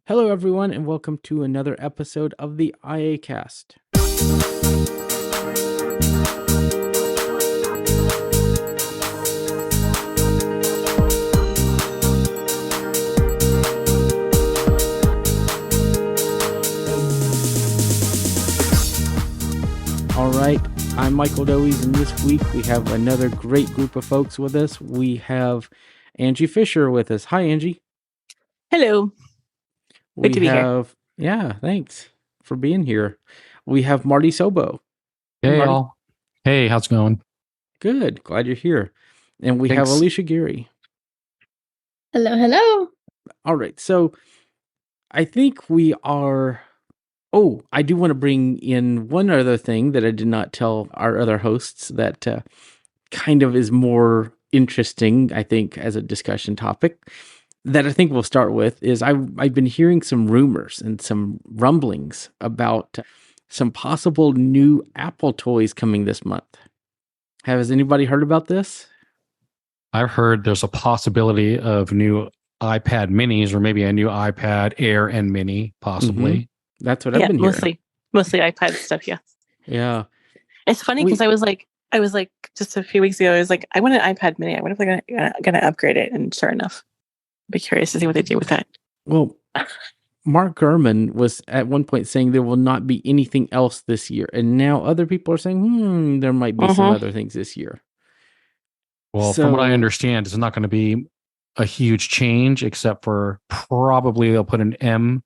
Hello, everyone, and welcome to another episode of the IAcast. All right, I'm Michael Dowies, and this week we have another great group of folks with us. We have Angie Fisher with us. Hi, Angie. Hello. Good to be here. Yeah, thanks for being here. We have Marty Sobo. Hey, Marty. all. Hey, how's it going? Good. Glad you're here. And we have Alicia Geary. Hello, hello. All right. So I think we are... Oh, I do want to bring in one other thing that I did not tell our other hosts that kind of is more interesting, I think, as a discussion topic that I think we'll start with is I've been hearing some rumors and some rumblings about some possible new Apple toys coming this month. Has anybody heard about this? I've heard there's a possibility of new iPad minis or maybe a new iPad Air and Mini, possibly. Mm-hmm. That's what I've been hearing. Mostly iPad stuff, yeah. Yeah. It's funny because I was like just a few weeks ago, I was like, I want an iPad mini. I wonder if they're gonna upgrade it, and sure enough, I'd be curious to see what they do with that. Well, Mark Gurman was at one point saying there will not be anything else this year, and now other people are saying, there might be some other things this year. Well, from what I understand, it's not going to be a huge change, except for probably they'll put an M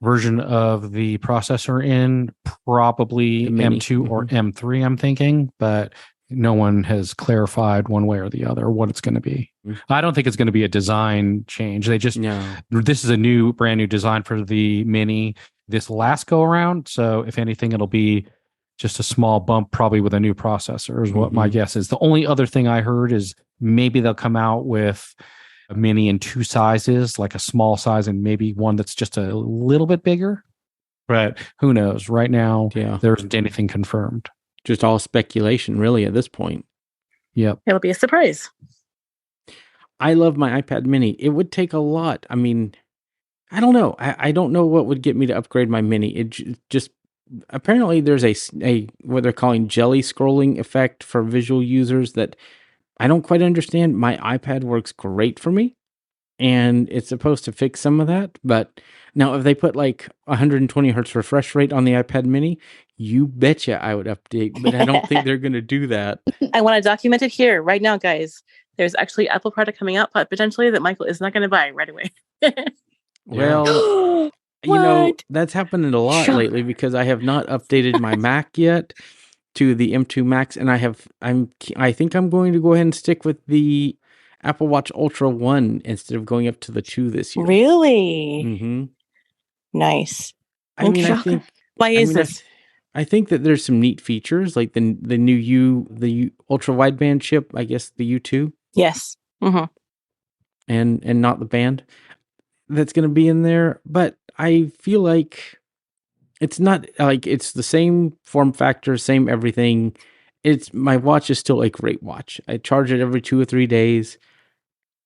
version of the processor in, probably M2 or M3, I'm thinking, but no one has clarified one way or the other what it's going to be. I don't think it's going to be a design change. This is a brand new design for the Mini this last go around. So if anything, it'll be just a small bump, probably with a new processor is what my guess is. The only other thing I heard is maybe they'll come out with a Mini in two sizes, like a small size and maybe one that's just a little bit bigger. But who knows? Right now, there isn't anything confirmed. Just all speculation, really, at this point. Yep. It'll be a surprise. I love my iPad mini. It would take a lot. I mean, I don't know. I don't know what would get me to upgrade my mini. It just... Apparently, there's a what they're calling jelly scrolling effect for visual users that I don't quite understand. My iPad works great for me, and it's supposed to fix some of that. But now, if they put like 120 hertz refresh rate on the iPad mini, you betcha I would update. But I don't think they're going to do that. I want to document it here right now, guys. There's actually Apple product coming out potentially that Michael is not going to buy right away. Well... You know, that's happening a lot lately because I have not updated my Mac yet to the M2 Max, and I think I'm going to go ahead and stick with the Apple Watch Ultra 1 instead of going up to the 2 this year. Really? Mm-hmm. Nice. I think why is this? I think that there's some neat features like the new the ultra wideband chip, I guess the U2. Yes. Mm-hmm. And not the band that's going to be in there, but I feel like it's not like it's the same form factor, same everything. My watch is still a great watch. I charge it every 2 or 3 days.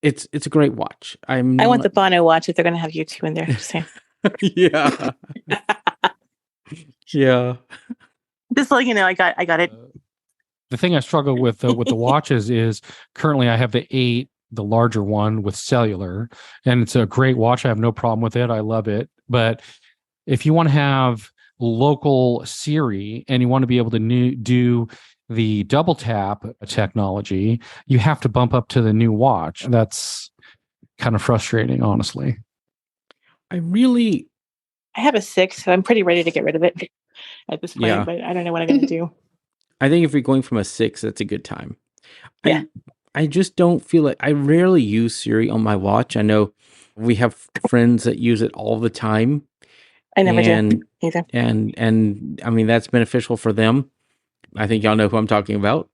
It's a great watch. I want the Bono watch if they're going to have U2 in there. Yeah. Yeah. Just like, I got it. The thing I struggle with the watches is currently I have the 8, the larger one with cellular, and it's a great watch. I have no problem with it. I love it. But if you want to have local Siri and you want to be able to do the double tap technology, you have to bump up to the new watch. That's kind of frustrating, honestly. I have a 6, so I'm pretty ready to get rid of it at this point, but I don't know what I'm going to do. I think if you're going from a 6, that's a good time. Yeah. I just don't feel like I rarely use Siri on my watch. I know we have friends that use it all the time. I never do either. And I mean, that's beneficial for them. I think y'all know who I'm talking about.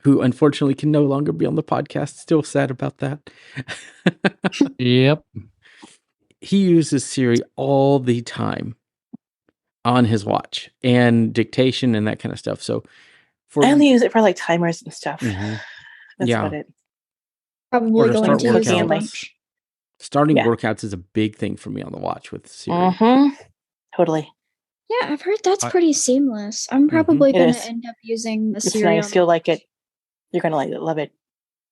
Who unfortunately can no longer be on the podcast. Still sad about that. Yep. He uses Siri all the time on his watch and dictation and that kind of stuff. So I only use it for like timers and stuff. Mm-hmm. That's about it. Probably going to use out. Starting workouts is a big thing for me on the watch with Siri. Totally. Yeah, I've heard that's pretty seamless. I'm probably going to end up using the Siri. It's nice. You'll like it. You're going to love it.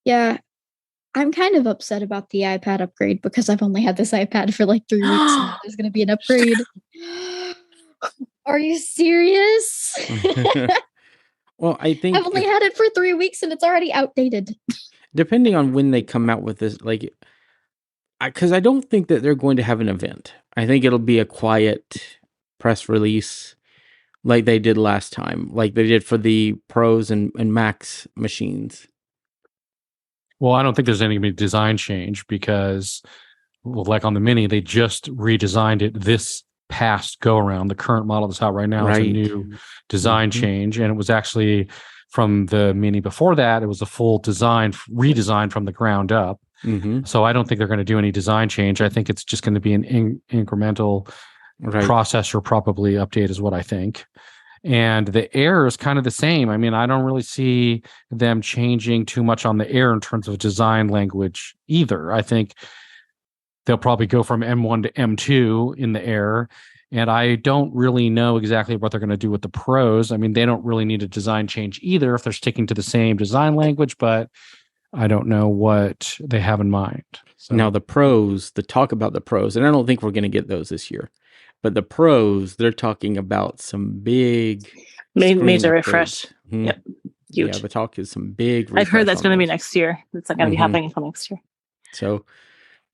Yeah. I'm kind of upset about the iPad upgrade because I've only had this iPad for like 3 weeks and there's going to be an upgrade. Are you serious? Well, I think I've only had it for 3 weeks and it's already outdated. Depending on when they come out with this, like, because I don't think that they're going to have an event. I think it'll be a quiet press release like they did last time, like they did for the Pros and Max machines. Well, I don't think there's any design change because, like on the Mini, they just redesigned it this past go around. The current model that's out right now is a new design change, and it was actually from the Mini before that. It was a full redesign from the ground up. So I don't think they're going to do any design change. I think it's just going to be an incremental processor probably update is what I think. And the Air is kind of the same. I mean, I don't really see them changing too much on the Air in terms of design language either. I think they'll probably go from M1 to M2 in the Air. And I don't really know exactly what they're going to do with the Pros. I mean, they don't really need a design change either if they're sticking to the same design language, but I don't know what they have in mind. So. Now, the Pros, the talk about the Pros, and I don't think we're going to get those this year, but the Pros, they're talking about some big major refresh. Yep. Huge. Yeah, the talk is some big I've heard that's going to be next year. It's not going to be happening until next year. So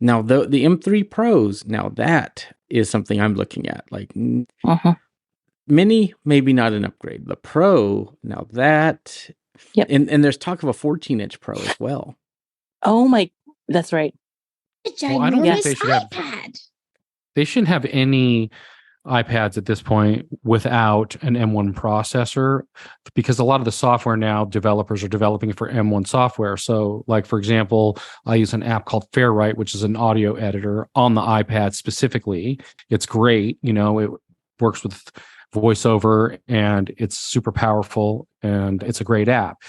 now the M3 Pros, now that is something I'm looking at. Like Mini, maybe not an upgrade. The Pro, now that... Yep. And there's talk of a 14-inch Pro as well. Oh my, that's right. Well, I don't think they should have. They shouldn't have any iPads at this point without an M1 processor, because a lot of the software now developers are developing for M1 software. So, like for example, I use an app called Fairwrite, which is an audio editor on the iPad specifically. It's great. You know, it works with VoiceOver and it's super powerful and it's a great app.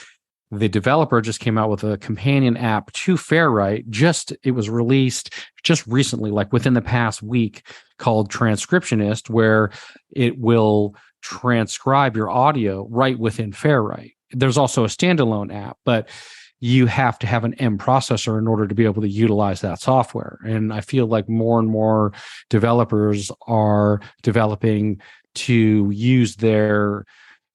The developer just came out with a companion app to Fairwrite. It was released just recently, like within the past week, called Transcriptionist, where it will transcribe your audio right within Fairwrite. There's also a standalone app, but you have to have an M processor in order to be able to utilize that software. And I feel like more and more developers are developing to use their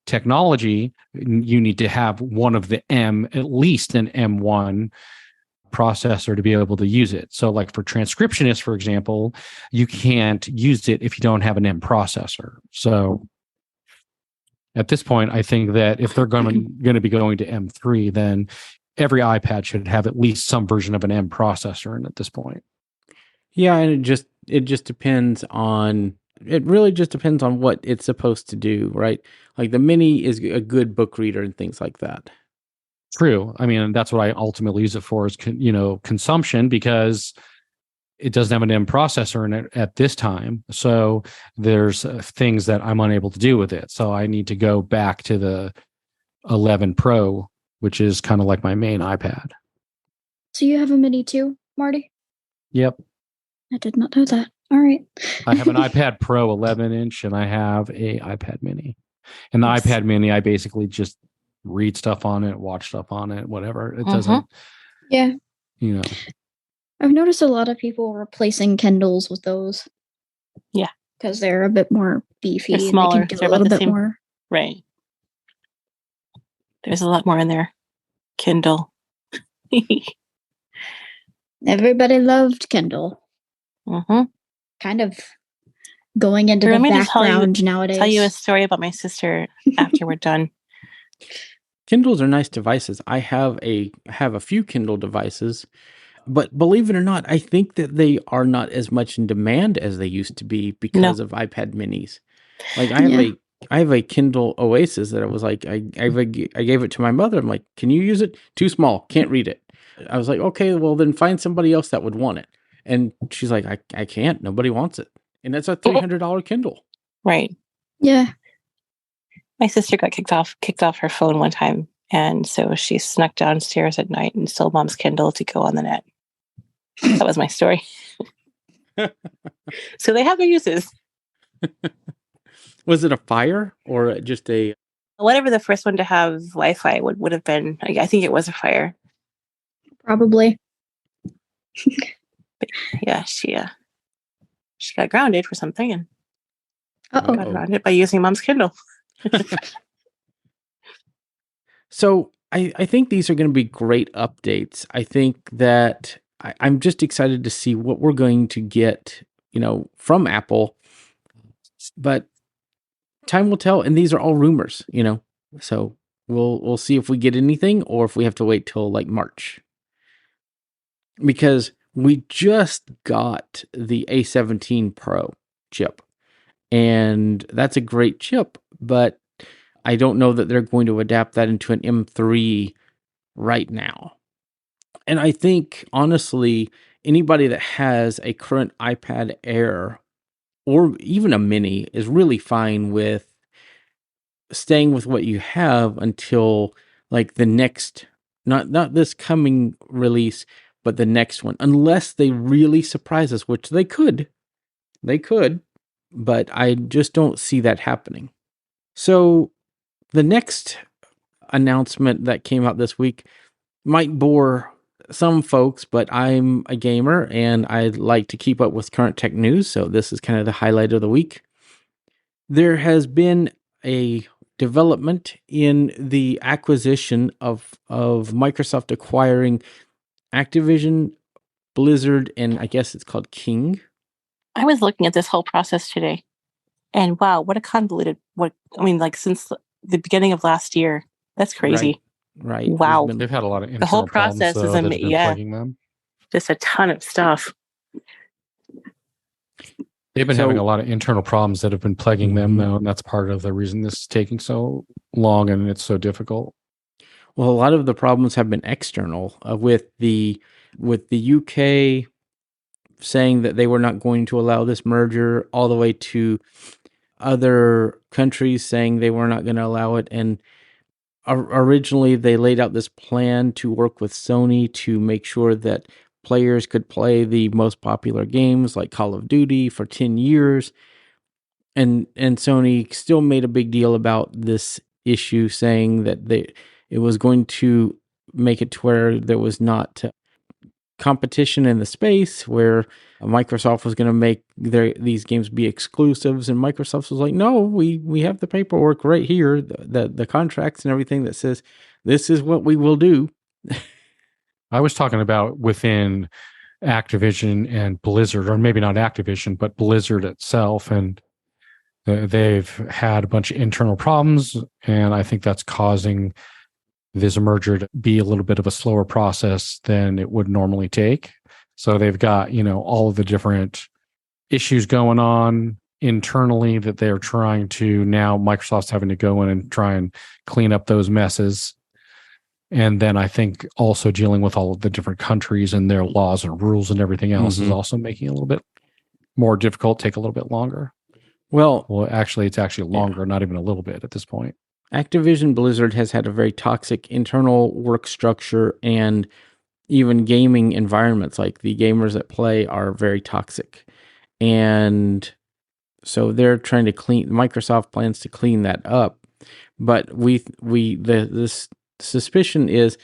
technology. You need to have one of the at least an M1 processor to be able to use it. So like for Transcriptionist, for example, you can't use it if you don't have an M processor. So at this point, I think that if they're going to be going to M3, then every iPad should have at least some version of an M processor in at this point. Yeah, and it just depends on... It really just depends on what it's supposed to do, right? Like the Mini is a good book reader and things like that. True. I mean, that's what I ultimately use it for is, consumption, because it doesn't have an M processor in it at this time. So there's things that I'm unable to do with it. So I need to go back to the 11 Pro, which is kind of like my main iPad. So you have a Mini too, Marty? Yep. I did not know that. All right. I have an iPad Pro 11-inch and I have a iPad Mini. And the iPad Mini, I basically just read stuff on it, watch stuff on it, whatever. It doesn't. Yeah. I've noticed a lot of people replacing Kindles with those. Yeah. Because they're a bit more beefy. They're smaller. They're a little bit more. Right. There's a lot more in there. Kindle. Everybody loved Kindle. Kind of going into the background nowadays. Tell you a story about my sister after we're done. Kindles are nice devices. I have a few Kindle devices, but believe it or not, I think that they are not as much in demand as they used to be because of iPad Minis. Like I have a Kindle Oasis that I was like, I gave it to my mother. I'm like, can you use it? Too small, can't read it. I was like, okay, well then find somebody else that would want it. And she's like, I can't. Nobody wants it. And that's a $300 Kindle. Right. Yeah. My sister got kicked off her phone one time. And so she snuck downstairs at night and stole Mom's Kindle to go on the net. That was my story. So they have their uses. Was it a fire or just a... Whatever the first one to have Wi-Fi would have been. I think it was a fire. Probably. Yeah, she got grounded for something and got grounded by using Mom's Kindle. So I think these are going to be great updates. I think that I'm just excited to see what we're going to get, from Apple. But time will tell, and these are all rumors, So we'll see if we get anything or if we have to wait till like March. Because we just got the A17 Pro chip. And that's a great chip, but I don't know that they're going to adapt that into an M3 right now. And I think, honestly, anybody that has a current iPad Air or even a Mini is really fine with staying with what you have until like the next, not this coming release, but the next one, unless they really surprise us, which they could, but I just don't see that happening. So the next announcement that came out this week might bore some folks, but I'm a gamer and I like to keep up with current tech news, so this is kind of the highlight of the week. There has been a development in the acquisition of Microsoft acquiring Activision, Blizzard, and I guess it's called King. I was looking at this whole process today, and wow, what a convoluted! Since the beginning of last year, that's crazy. Right. Wow. They've had a lot of the whole process is plaguing them. Just a ton of stuff. They've been having a lot of internal problems that have been plaguing them, though, and that's part of the reason this is taking so long and it's so difficult. Well, a lot of the problems have been external, with the UK saying that they were not going to allow this merger, all the way to other countries saying they were not going to allow it. And originally they laid out this plan to work with Sony to make sure that players could play the most popular games like Call of Duty for 10 years. And Sony still made a big deal about this issue, saying that it was going to make it to where there was not competition in the space, where Microsoft was going to make these games be exclusives, and Microsoft was like, no, we have the paperwork right here, the contracts and everything that says this is what we will do. I was talking about within Activision and Blizzard, or maybe not Activision, but Blizzard itself, and they've had a bunch of internal problems, and I think that's causing this merger to be a little bit of a slower process than it would normally take. So they've got, all of the different issues going on internally that they're trying to, now Microsoft's having to go in and try and clean up those messes. And then I think also dealing with all of the different countries and their laws and rules and everything else is also making it a little bit more difficult, take a little bit longer. Well, actually, it's actually longer, not even a little bit at this point. Activision Blizzard has had a very toxic internal work structure, and even gaming environments, like the gamers that play, are very toxic. And so they're trying to Microsoft plans to clean that up. But this suspicion is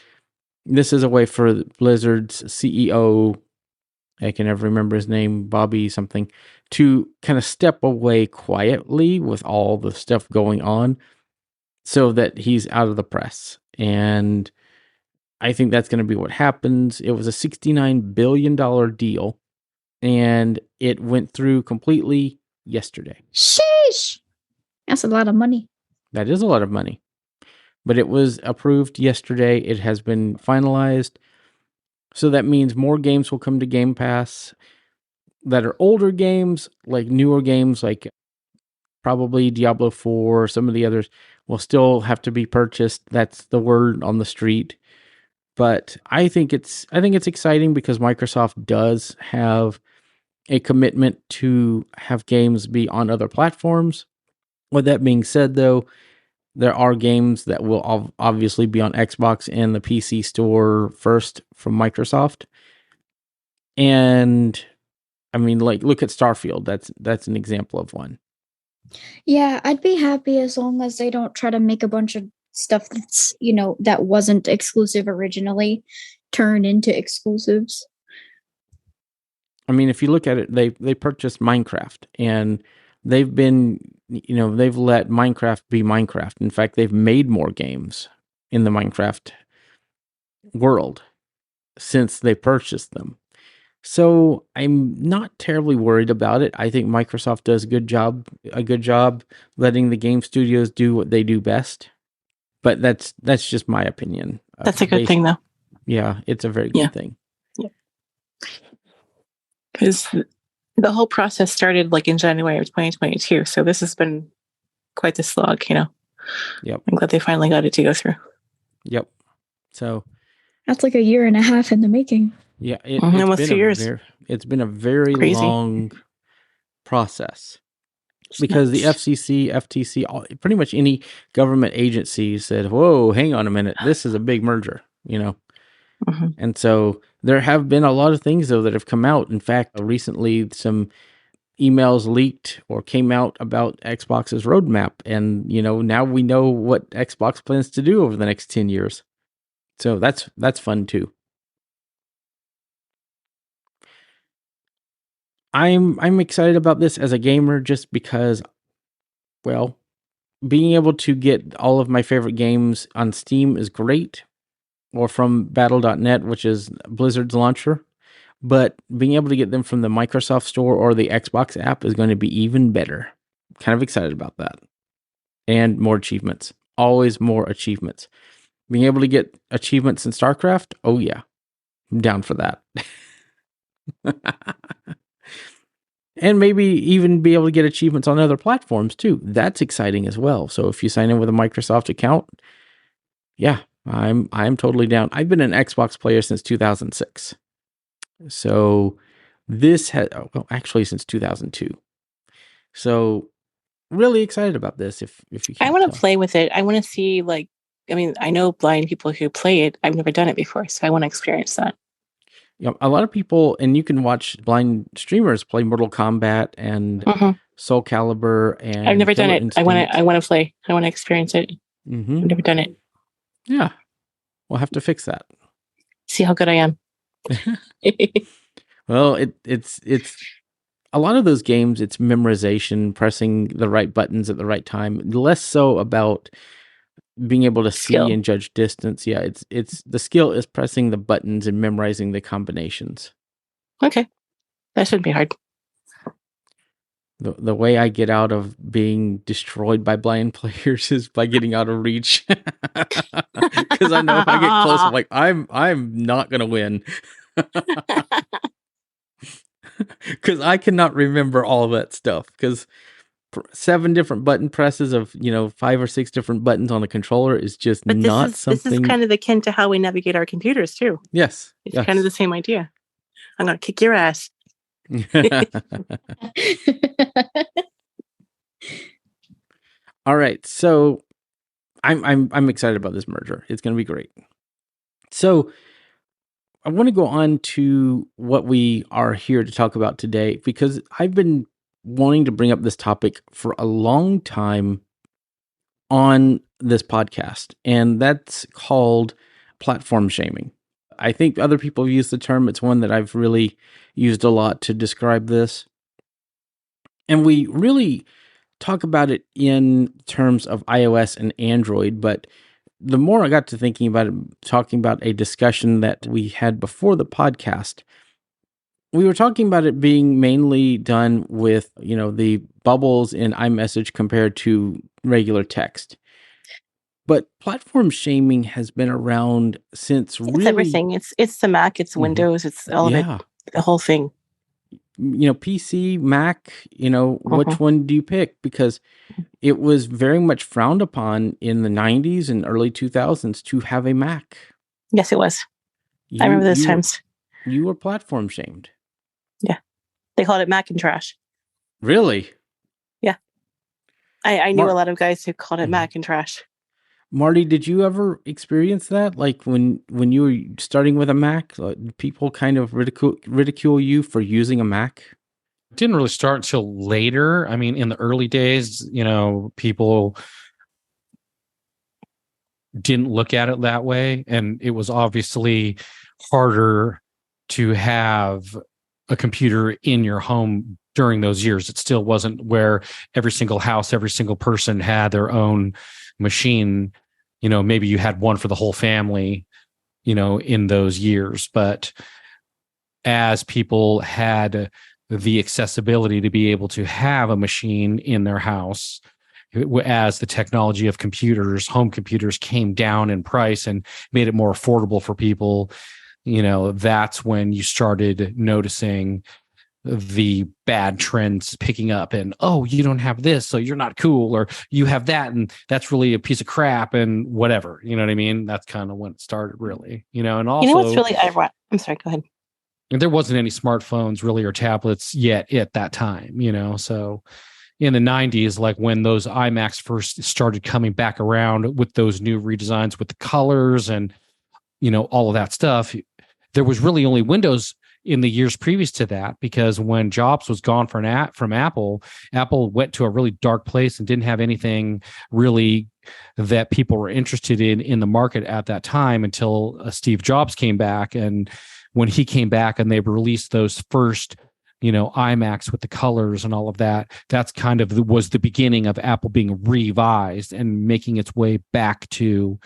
this is a way for Blizzard's CEO, I can never remember his name, Bobby something, to kind of step away quietly with all the stuff going on, so that he's out of the press. And I think that's going to be what happens. It was a $69 billion deal, and it went through completely yesterday. Sheesh! That's a lot of money. That is a lot of money. But it was approved yesterday. It has been finalized. So that means more games will come to Game Pass that are older games, like newer games, like probably Diablo 4, some of the others will still have to be purchased. That's the word on the street. But I think it's exciting because Microsoft does have a commitment to have games be on other platforms. With that being said, though, there are games that will obviously be on Xbox and the PC store first from Microsoft. And I mean, like, look at Starfield. That's an example of one. Yeah, I'd be happy as long as they don't try to make a bunch of stuff that's, that wasn't exclusive originally turn into exclusives. I mean, if you look at it, they purchased Minecraft, and they've been, they've let Minecraft be Minecraft. In fact, they've made more games in the Minecraft world since they purchased them. So I'm not terribly worried about it. I think Microsoft does a good job letting the game studios do what they do best. But that's just my opinion. That's a good thing, though. Yeah, it's a very good thing. Yeah. Because the whole process started like in January of 2022. So this has been quite the slog, Yep. I'm glad they finally got it to go through. Yep. So that's like a year and a half in the making. Yeah, almost 2 years. It's been a very Crazy. long process because the FCC, FTC, pretty much any government agency said, "Whoa, hang on a minute, this is a big merger," Mm-hmm. And so there have been a lot of things though that have come out. In fact, recently some emails leaked or came out about Xbox's roadmap, and now we know what Xbox plans to do over the next 10 years. So that's fun too. I'm excited about this as a gamer just because, well, being able to get all of my favorite games on Steam is great, or from Battle.net, which is Blizzard's launcher. But being able to get them from the Microsoft Store or the Xbox app is going to be even better. Kind of excited about that. And more achievements. Always more achievements. Being able to get achievements in StarCraft, oh yeah, I'm down for that. And maybe even be able to get achievements on other platforms too. That's exciting as well. So if you sign in with a Microsoft account, yeah, I'm totally down. I've been an Xbox player since 2006. So this actually since 2002. So really excited about this. If you can't I want to tell. play with it. I want to see I know blind people who play it. I've never done it before, so I want to experience that. A lot of people, and you can watch blind streamers play Mortal Kombat and Soul Calibur, and I've never done Killer it. Instinct. I want to play. I want to experience it. Mm-hmm. I've never done it. Yeah, we'll have to fix that. See how good I am. Well, it's a lot of those games. It's memorization, pressing the right buttons at the right time. Less so about being able to see and judge distance. Yeah, it's the skill is pressing the buttons and memorizing the combinations. Okay, that shouldn't be hard. The way I get out of being destroyed by blind players is by getting out of reach, because I know if I get close, I'm like I'm not gonna win, because I cannot remember all that stuff. Because 7 different button presses of 5 or 6 different buttons on a controller is just something. This is kind of akin to how we navigate our computers too. Yes, it's kind of the same idea. I'm gonna kick your ass. All right, so I'm excited about this merger. It's going to be great. So I want to go on to what we are here to talk about today, because I've been wanting to bring up this topic for a long time on this podcast, and that's called platform shaming. I think other people have used the term. It's one that I've really used a lot to describe this. And we really talk about it in terms of iOS and Android, but the more I got to thinking about it, talking about a discussion that we had before the podcast, we were talking about it being mainly done with, the bubbles in iMessage compared to regular text. But platform shaming has been around since really everything. It's the Mac, it's Windows, it's all of it, the whole thing. PC, Mac, which one do you pick? Because it was very much frowned upon in the 90s and early 2000s to have a Mac. Yes, it was. I remember those times. You were platform shamed. Yeah. They called it Macintrash. Really? Yeah. I knew a lot of guys who called it Macintrash. Marty, did you ever experience that? Like when you were starting with a Mac, people kind of ridicule you for using a Mac? It didn't really start until later. I mean, in the early days, people didn't look at it that way, and it was obviously harder to have a computer in your home during those years. It still wasn't where every single house, every single person had their own machine. Maybe you had one for the whole family, in those years. But as people had the accessibility to be able to have a machine in their house, as the technology of computers, home computers, came down in price and made it more affordable for people, that's when you started noticing the bad trends picking up, and, oh, you don't have this, so you're not cool, or you have that, and that's really a piece of crap, and whatever. You know what I mean? That's kind of when it started, really. And also, what's really ironic? I'm sorry, go ahead. There wasn't any smartphones really or tablets yet at that time, so in the 90s, like when those iMacs first started coming back around with those new redesigns with the colors and, all of that stuff, there was really only Windows in the years previous to that, because when Jobs was gone from Apple went to a really dark place and didn't have anything really that people were interested in the market at that time until Steve Jobs came back. And when he came back and they released those first iMacs with the colors and all of that, that's kind of was the beginning of Apple being revised and making its way back to,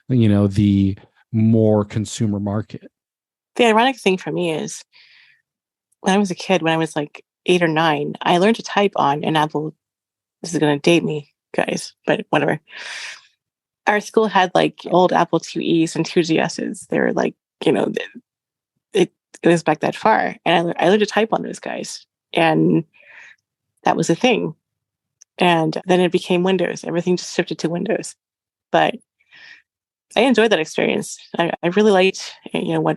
the more consumer market. The ironic thing for me is when I was a kid, when I was like 8 or 9, I learned to type on an Apple. This is going to date me, guys, but whatever. Our school had like old Apple IIe's and 2GS's. They were like, it goes back that far. And I learned to type on those guys. And that was a thing. And then it became Windows. Everything just shifted to Windows. But I enjoyed that experience. I really liked,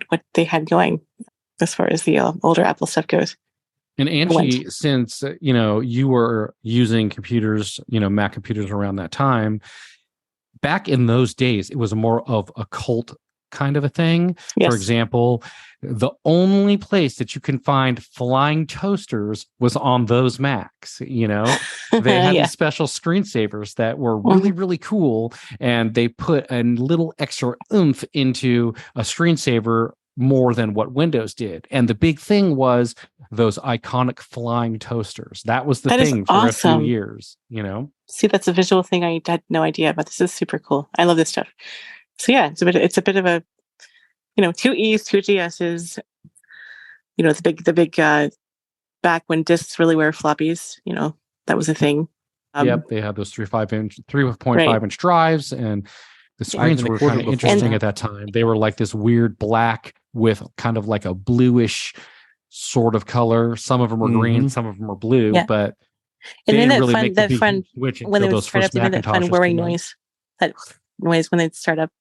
what they had going as far as the older Apple stuff goes. And Angie, since, you were using computers, Mac computers around that time, back in those days, it was more of a cult kind of a thing. Yes. For example, the only place that you can find flying toasters was on those Macs. They had these special screensavers that were really, really cool, and they put a little extra oomph into a screensaver more than what Windows did. And the big thing was those iconic flying toasters. That was the thing for a few years. See, that's a visual thing I had no idea about. This is super cool. I love this stuff. So yeah, it's a bit of a, 2E's, 2GS's, the big back when discs really were floppies, that was a thing. Yep, they had those 3.5 inch drives, and the screens were kind of interesting at that time. They were like this weird black with kind of like a bluish sort of color. Some of them were green, some of them were blue, but and then that fun when they would start up, that fun whirring noise, that noise when they'd start up.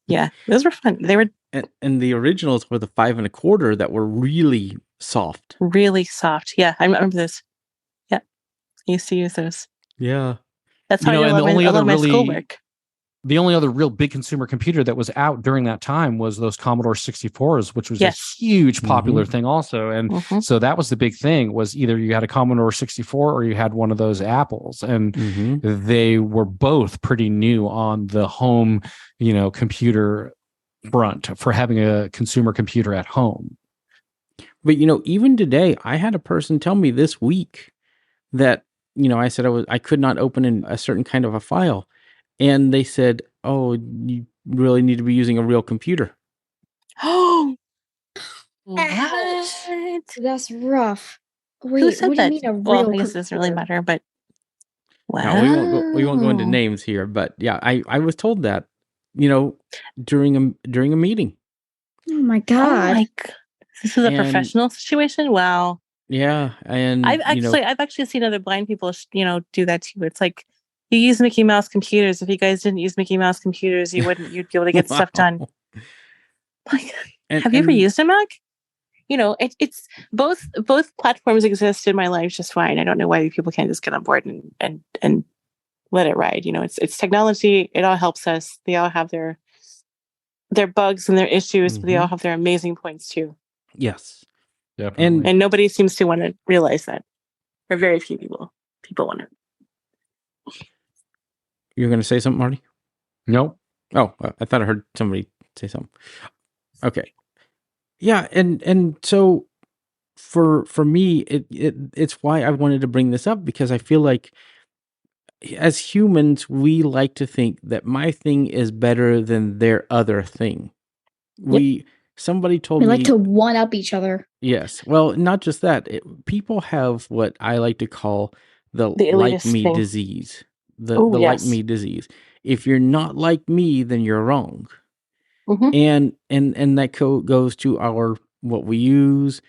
Yeah, those were fun. They were, and the originals were the 5 1/4 that were really soft. Really soft. Yeah, I remember those. Yeah, I used to use those. Yeah, that's how I love my schoolwork. The only other real big consumer computer that was out during that time was those Commodore 64s, which was a huge popular thing also. And so that was the big thing, was either you had a Commodore 64 or you had one of those Apples. And they were both pretty new on the home, computer front for having a consumer computer at home. But, even today, I had a person tell me this week that, I said I could not open a certain kind of a file. And they said, "Oh, you really need to be using a real computer." Oh, what? That's rough. Wait, what do you mean a real? I guess it doesn't really matter, but wow. No, we won't go into names here, but yeah, I was told that, during a meeting. Oh my god! This is a professional situation. Wow. Yeah, and I've actually seen other blind people, do that too. It's like, you use Mickey Mouse computers. If you guys didn't use Mickey Mouse computers, you'd be able to get stuff done. Have you ever used a Mac? It's both platforms exist in my life just fine. I don't know why people can't just get on board and let it ride. It's technology. It all helps us. They all have their bugs and their issues, but they all have their amazing points too. Yes. Definitely. And nobody seems to want to realize that. Or very few people want it. You're going to say something, Marty? Nope. Oh, I thought I heard somebody say something. Okay. Yeah, and so for me, it's why I wanted to bring this up, because I feel like as humans, we like to think that my thing is better than their other thing. Somebody told me we like to one up each other. Yes. Well, not just that. People have what I like to call the like me thing. disease. The like me disease. If you're not like me, then you're wrong. And that goes to what we use.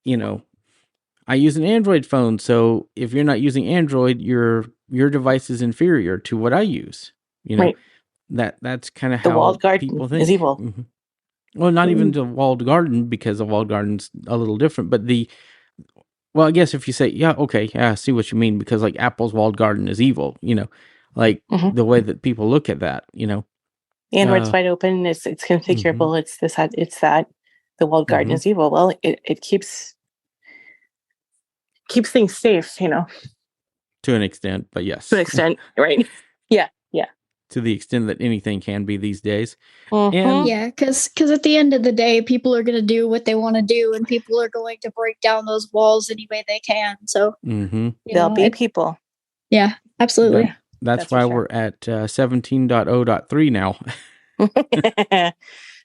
I use an Android phone, so if you're not using Android, your device is inferior to what I use. Right. That's kind of the how walled garden people think. Is evil. Mm-hmm. Well, not even the walled garden, because the walled garden's a little different. But I guess if you say, I see what you mean, because like Apple's walled garden is evil, like the way that people look at that, Android's wide open. It's configurable. It's this. It's that. The walled garden is evil. Well, it keeps things safe, to an extent. But yes, to an extent, right? Yeah. To the extent that anything can be these days. And yeah, because at the end of the day, people are going to do what they want to do, and people are going to break down those walls any way they can. So there'll be people. Yeah, absolutely. That's why we're at 17.0.3 now.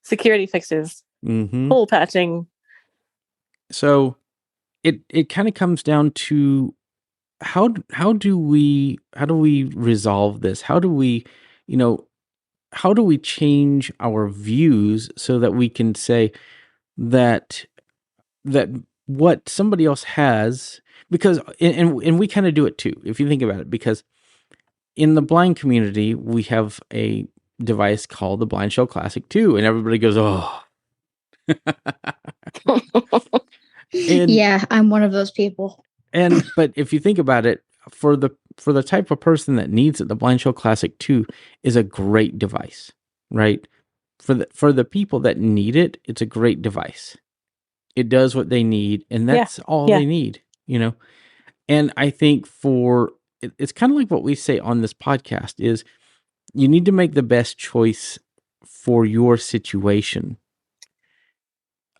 Security fixes, hole patching. So it kind of comes down to how do we resolve this? How do we change our views so that we can say that what somebody else has, because and we kind of do it too, if you think about it, because in the blind community we have a device called the Blind Shell Classic 2, and everybody goes, oh. Yeah, I'm one of those people. But if you think about it, for the type of person that needs it, the Blind Shell Classic 2 is a great device, right? For the people that need it, it's a great device. It does what they need, and that's all they need, And I think it's kind of like what we say on this podcast is you need to make the best choice for your situation.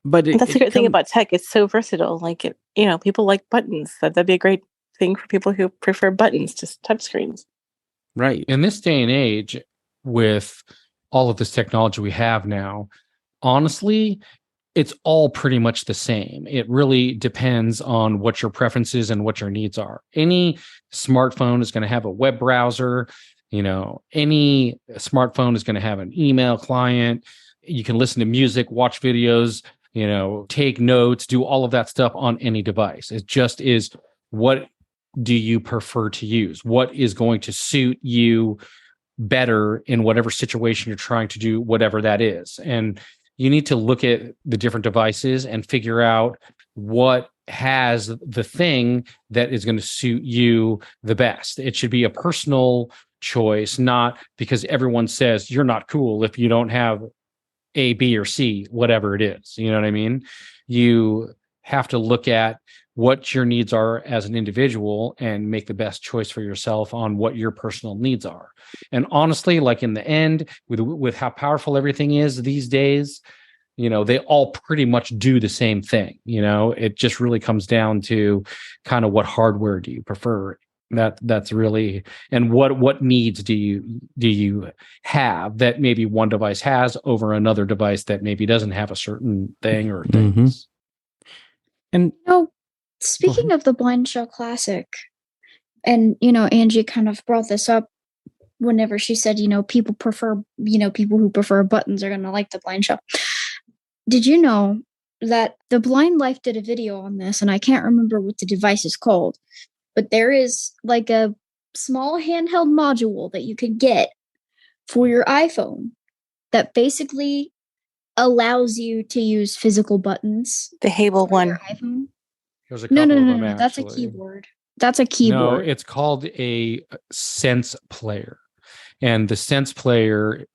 But that's the great thing about tech. It's so versatile. Like people like buttons. That'd be a great thing for people who prefer buttons to touchscreens. Right. In this day and age, with all of this technology we have now, honestly, it's all pretty much the same. It really depends on what your preferences and what your needs are. Any smartphone is going to have a web browser. Any smartphone is going to have an email client. You can listen to music, watch videos, take notes, do all of that stuff on any device. It just is, what do you prefer to use? What is going to suit you better in whatever situation you're trying to do, whatever that is. And you need to look at the different devices and figure out what has the thing that is going to suit you the best. It should be a personal choice, not because everyone says you're not cool if you don't have A, B, or C, whatever it is. You know what I mean? You have to look at what your needs are as an individual and make the best choice for yourself on what your personal needs are. And honestly, like in the end, with how powerful everything is these days, they all pretty much do the same thing. It just really comes down to kind of what hardware do you prefer. That's really, and what needs do you have that maybe one device has over another device that maybe doesn't have a certain thing or things. And speaking of the Blind Shell Classic, and Angie kind of brought this up whenever she said, people who prefer buttons are going to like the Blind Shell. Did you know that the Blind Life did a video on this, and I can't remember what the device is called, but there is like a small handheld module that you could get for your iPhone that basically allows you to use physical buttons. The Hable one. There's a couple of them, that's a keyboard. That's a keyboard. No, it's called a Sense Player. And the Sense Player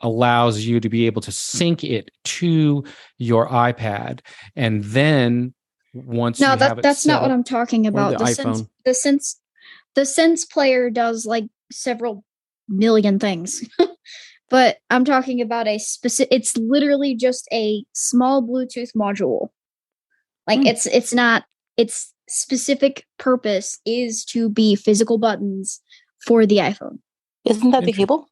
allows you to be able to sync it to your iPad. And then once you have it that's set not what up, I'm talking about. the iPhone. The Sense Player does like several million things. But I'm talking about a specific, it's literally just a small Bluetooth module. Like it's not, its specific purpose is to be physical buttons for the iPhone. Isn't that the cable?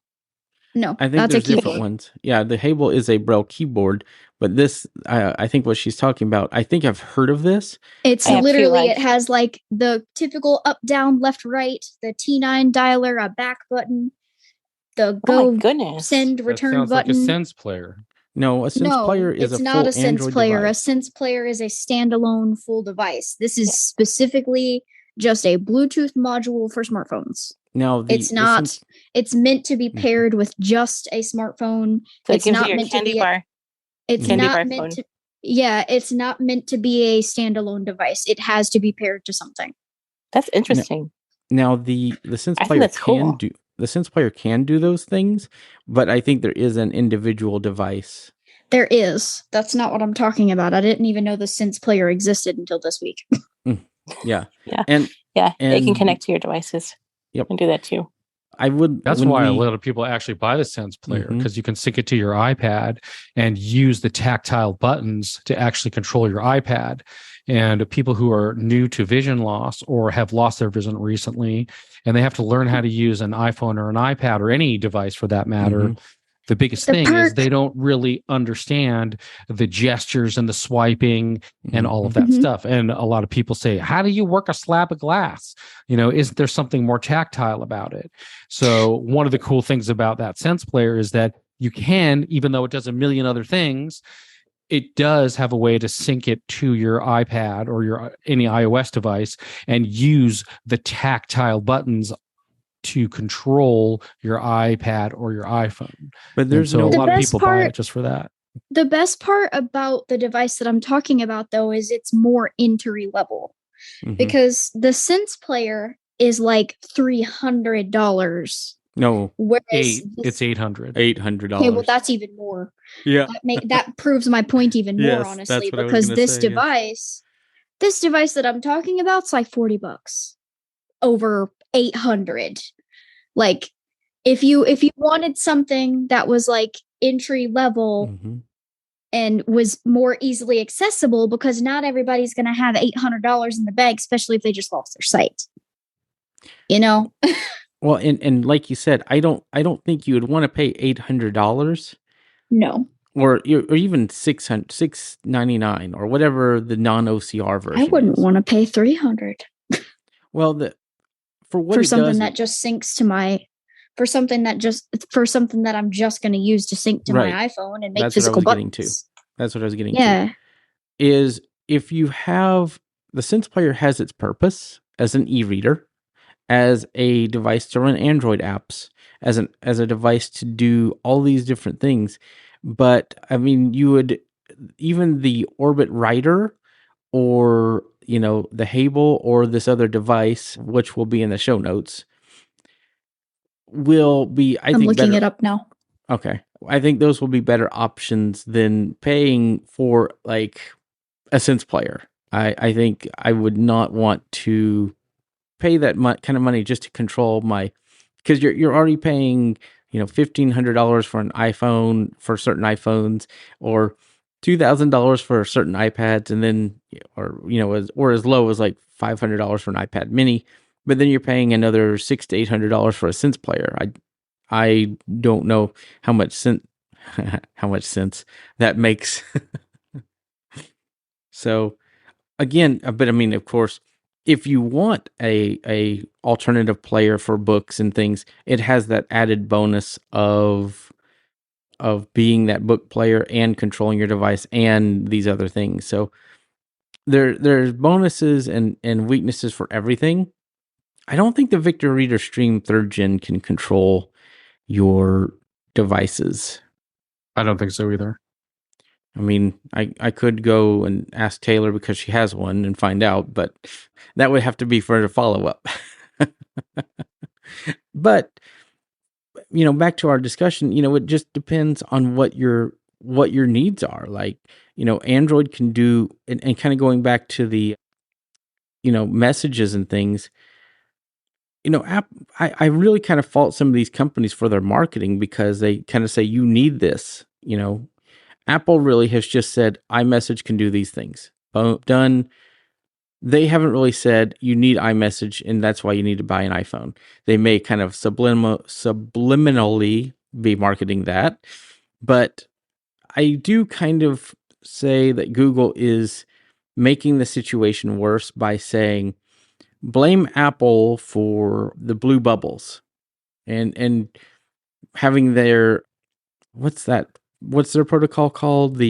No, I think that's there's a keyboard. different ones. Yeah, the Hable is a Braille keyboard, but this, I think what she's talking about, I think I've heard of this. It's literally, it has like the typical up, down, left, right, the T9 dialer, a back button, the go, send, return sounds button. like a Sense Player. No, a Sense Player is it's a not full a Sense Android Player. device. A Sense Player is a standalone full device. This is specifically just a Bluetooth module for smartphones. Now, it's not. It's meant to be paired with just a smartphone. So it's not meant to be. It's not meant to. Yeah, it's not meant to be a standalone device. It has to be paired to something. That's interesting. Now, the Sense Player do. The Sense Player can do those things, but I think there is an individual device. There is. That's not what I'm talking about. I didn't even know the Sense Player existed until this week. Yeah. Yeah. And it can connect to your devices. Yep. And do that too. That's why a lot of people actually buy the Sense Player, because you can sync it to your iPad and use the tactile buttons to actually control your iPad. And people who are new to vision loss or have lost their vision recently, and they have to learn how to use an iPhone or an iPad or any device for that matter. The biggest thing is they don't really understand the gestures and the swiping and all of that stuff. And a lot of people say, how do you work a slab of glass? Isn't there something more tactile about it? So one of the cool things about that Sense Player is that you can, even though it does a million other things, it does have a way to sync it to your iPad or any iOS device and use the tactile buttons to control your iPad or your iPhone. But there's a lot of people buy it just for that. The best part about the device that I'm talking about, though, is it's more entry level, because the Sense Player is like $300. No, it's $800. $800. Okay, well, that's even more. Yeah, that proves my point even more, honestly, because this device that I'm talking about is like $40 over 800. Like, if you wanted something that was like entry level and was more easily accessible, because not everybody's going to have $800 in the bag, especially if they just lost their sight. Well, and like you said, I don't think you would want to pay $800. No. Or even $699 or whatever the non-OCR version. I wouldn't want to pay $300. Well, for something that just syncs to for something that I'm just going to use to sync to my iPhone and make physical buttons. That's what I was getting to. Is if you have the Sense Player has its purpose as an e-reader, as a device to run Android apps, as a device to do all these different things. But I mean, you would even the Orbit Writer or the Hable or this other device, which will be in the show notes, will be, I'm looking it up now. Okay. I think those will be better options than paying for like a Sense Player. I think I would not want to pay that kind of money just to control because you're already paying, $1,500 for an iPhone, for certain iPhones, or $2,000 for certain iPads, and then, or as low as like $500 for an iPad mini, but then you're paying another $600 to $800 for a Sense Player. I don't know how much sense that makes. So again, but I mean, of course, if you want a alternative player for books and things, it has that added bonus of being that book player and controlling your device and these other things. So there's bonuses and weaknesses for everything. I don't think the Victor Reader Stream 3rd Gen can control your devices. I don't think so either. I mean, I could go and ask Taylor because she has one and find out, but that would have to be for a follow-up. But, back to our discussion, it just depends on what your needs are. Like, Android can do, and kind of going back to the, messages and things, I really kind of fault some of these companies for their marketing because they kind of say, you need this, Apple really has just said, iMessage can do these things. Boom, done. They haven't really said you need iMessage and that's why you need to buy an iPhone. They may kind of subliminally be marketing that. But I do kind of say that Google is making the situation worse by saying, blame Apple for the blue bubbles and having their, what's their protocol called?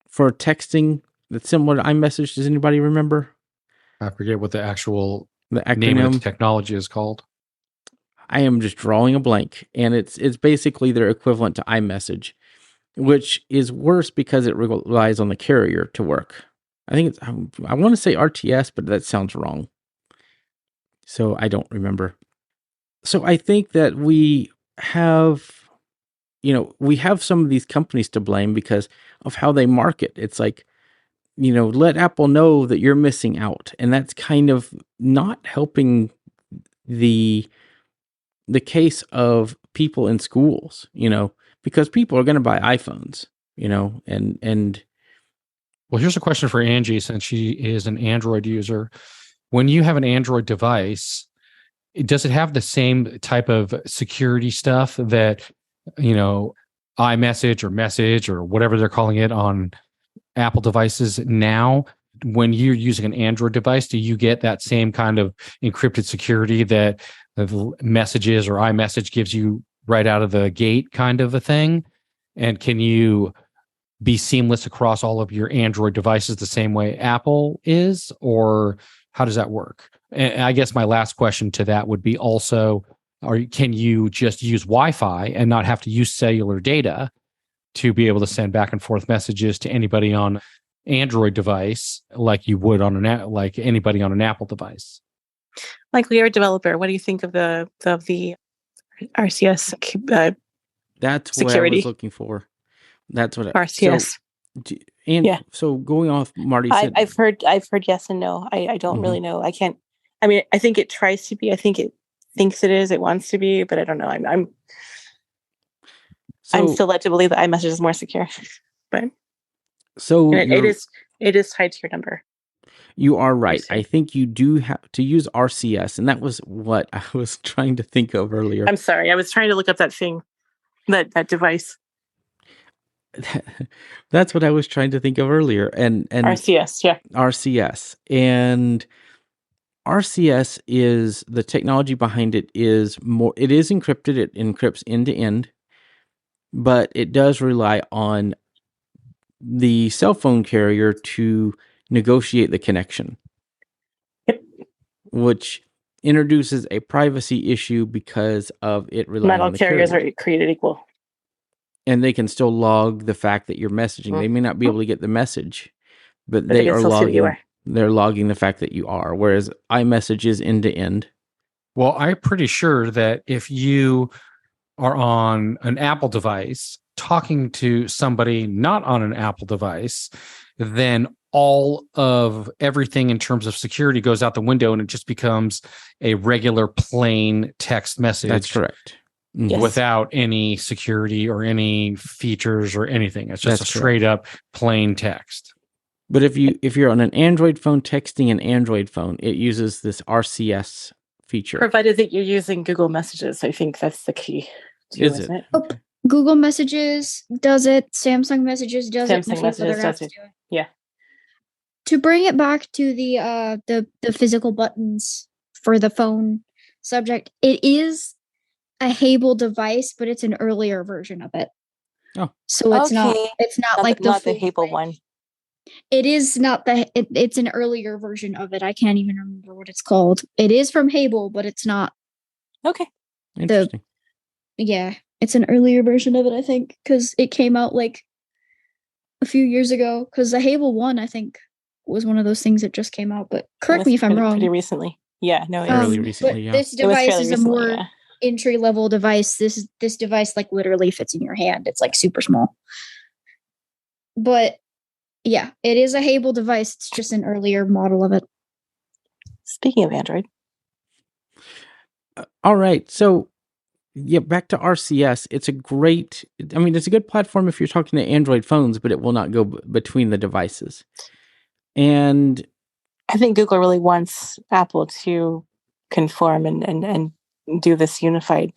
For texting that's similar to iMessage. Does anybody remember? I forget what the actual the name of the technology is called. I am just drawing a blank, and it's basically their equivalent to iMessage, which is worse because it relies on the carrier to work. I think I want to say RTS, but that sounds wrong. So I don't remember. So I think that we have some of these companies to blame because of how they market. It's like, let Apple know that you're missing out. And that's kind of not helping the case of people in schools, because people are going to buy iPhones, and well, here's a question for Angie, since she is an Android user. When you have an Android device, does it have the same type of security stuff that, iMessage or Message or whatever they're calling it on Apple devices now? When you're using an Android device, do you get that same kind of encrypted security that the Messages or iMessage gives you right out of the gate, kind of a thing? And can you be seamless across all of your Android devices the same way Apple is, or how does that work? And I guess my last question to that would be also, can you just use Wi-Fi and not have to use cellular data to be able to send back and forth messages to anybody on Android device like you would on like anybody on an Apple device? Michael, you're a developer. What do you think of the RCS? That's security. What I was looking for. That's what RCS. So going off Marty said, I've heard yes and no. I don't really know. I can't. I mean, I think it tries to be. I think it thinks it is. It wants to be, but I don't know. I'm still led to believe that iMessage is more secure. But it is tied to your number. You are right. I think you do have to use RCS, and that was what I was trying to think of earlier. I'm sorry. I was trying to look up that thing, that device. That's what I was trying to think of earlier. And RCS, yeah. RCS. And RCS is the technology behind it is encrypted. It encrypts end to end, but it does rely on the cell phone carrier to negotiate the connection. Yep. Which introduces a privacy issue because of it relying on the carriers are created equal. And they can still log the fact that you're messaging. They may not be able to get the message, but they are logging. They're logging the fact that you are, whereas iMessage is end to end. Well, I'm pretty sure that if you are on an Apple device talking to somebody not on an Apple device, then all of everything in terms of security goes out the window and it just becomes a regular plain text message. That's correct. Yes. Without any security or any features or anything. It's just straight up plain text. But if you're on an Android phone texting an Android phone, it uses this RCS feature. Provided that you're using Google Messages, I think that's the key. Isn't it? Oh, Google Messages does it. Samsung Messages does it. Samsung Messages does it. Yeah. To bring it back to the physical buttons for the phone subject, it is a Hable device, but it's an earlier version of it. Oh, so it's not like not the Hable one. It is not it's an earlier version of it. I can't even remember what it's called. It is from Hable, but it's not. Okay. Interesting. It's It's an earlier version of it, I think, because it came out like a few years ago. Because the Hable 1, I think, was one of those things that just came out. But correct me if I'm wrong. Pretty recently. Yeah, no, fairly recently. But this device is a more entry level device. This device like literally fits in your hand. It's like super small. But yeah, it is a Hable device. It's just an earlier model of it. Speaking of Android. All right. So, yeah, back to RCS. It's a good platform if you're talking to Android phones, but it will not go between the devices. And I think Google really wants Apple to conform and do this unified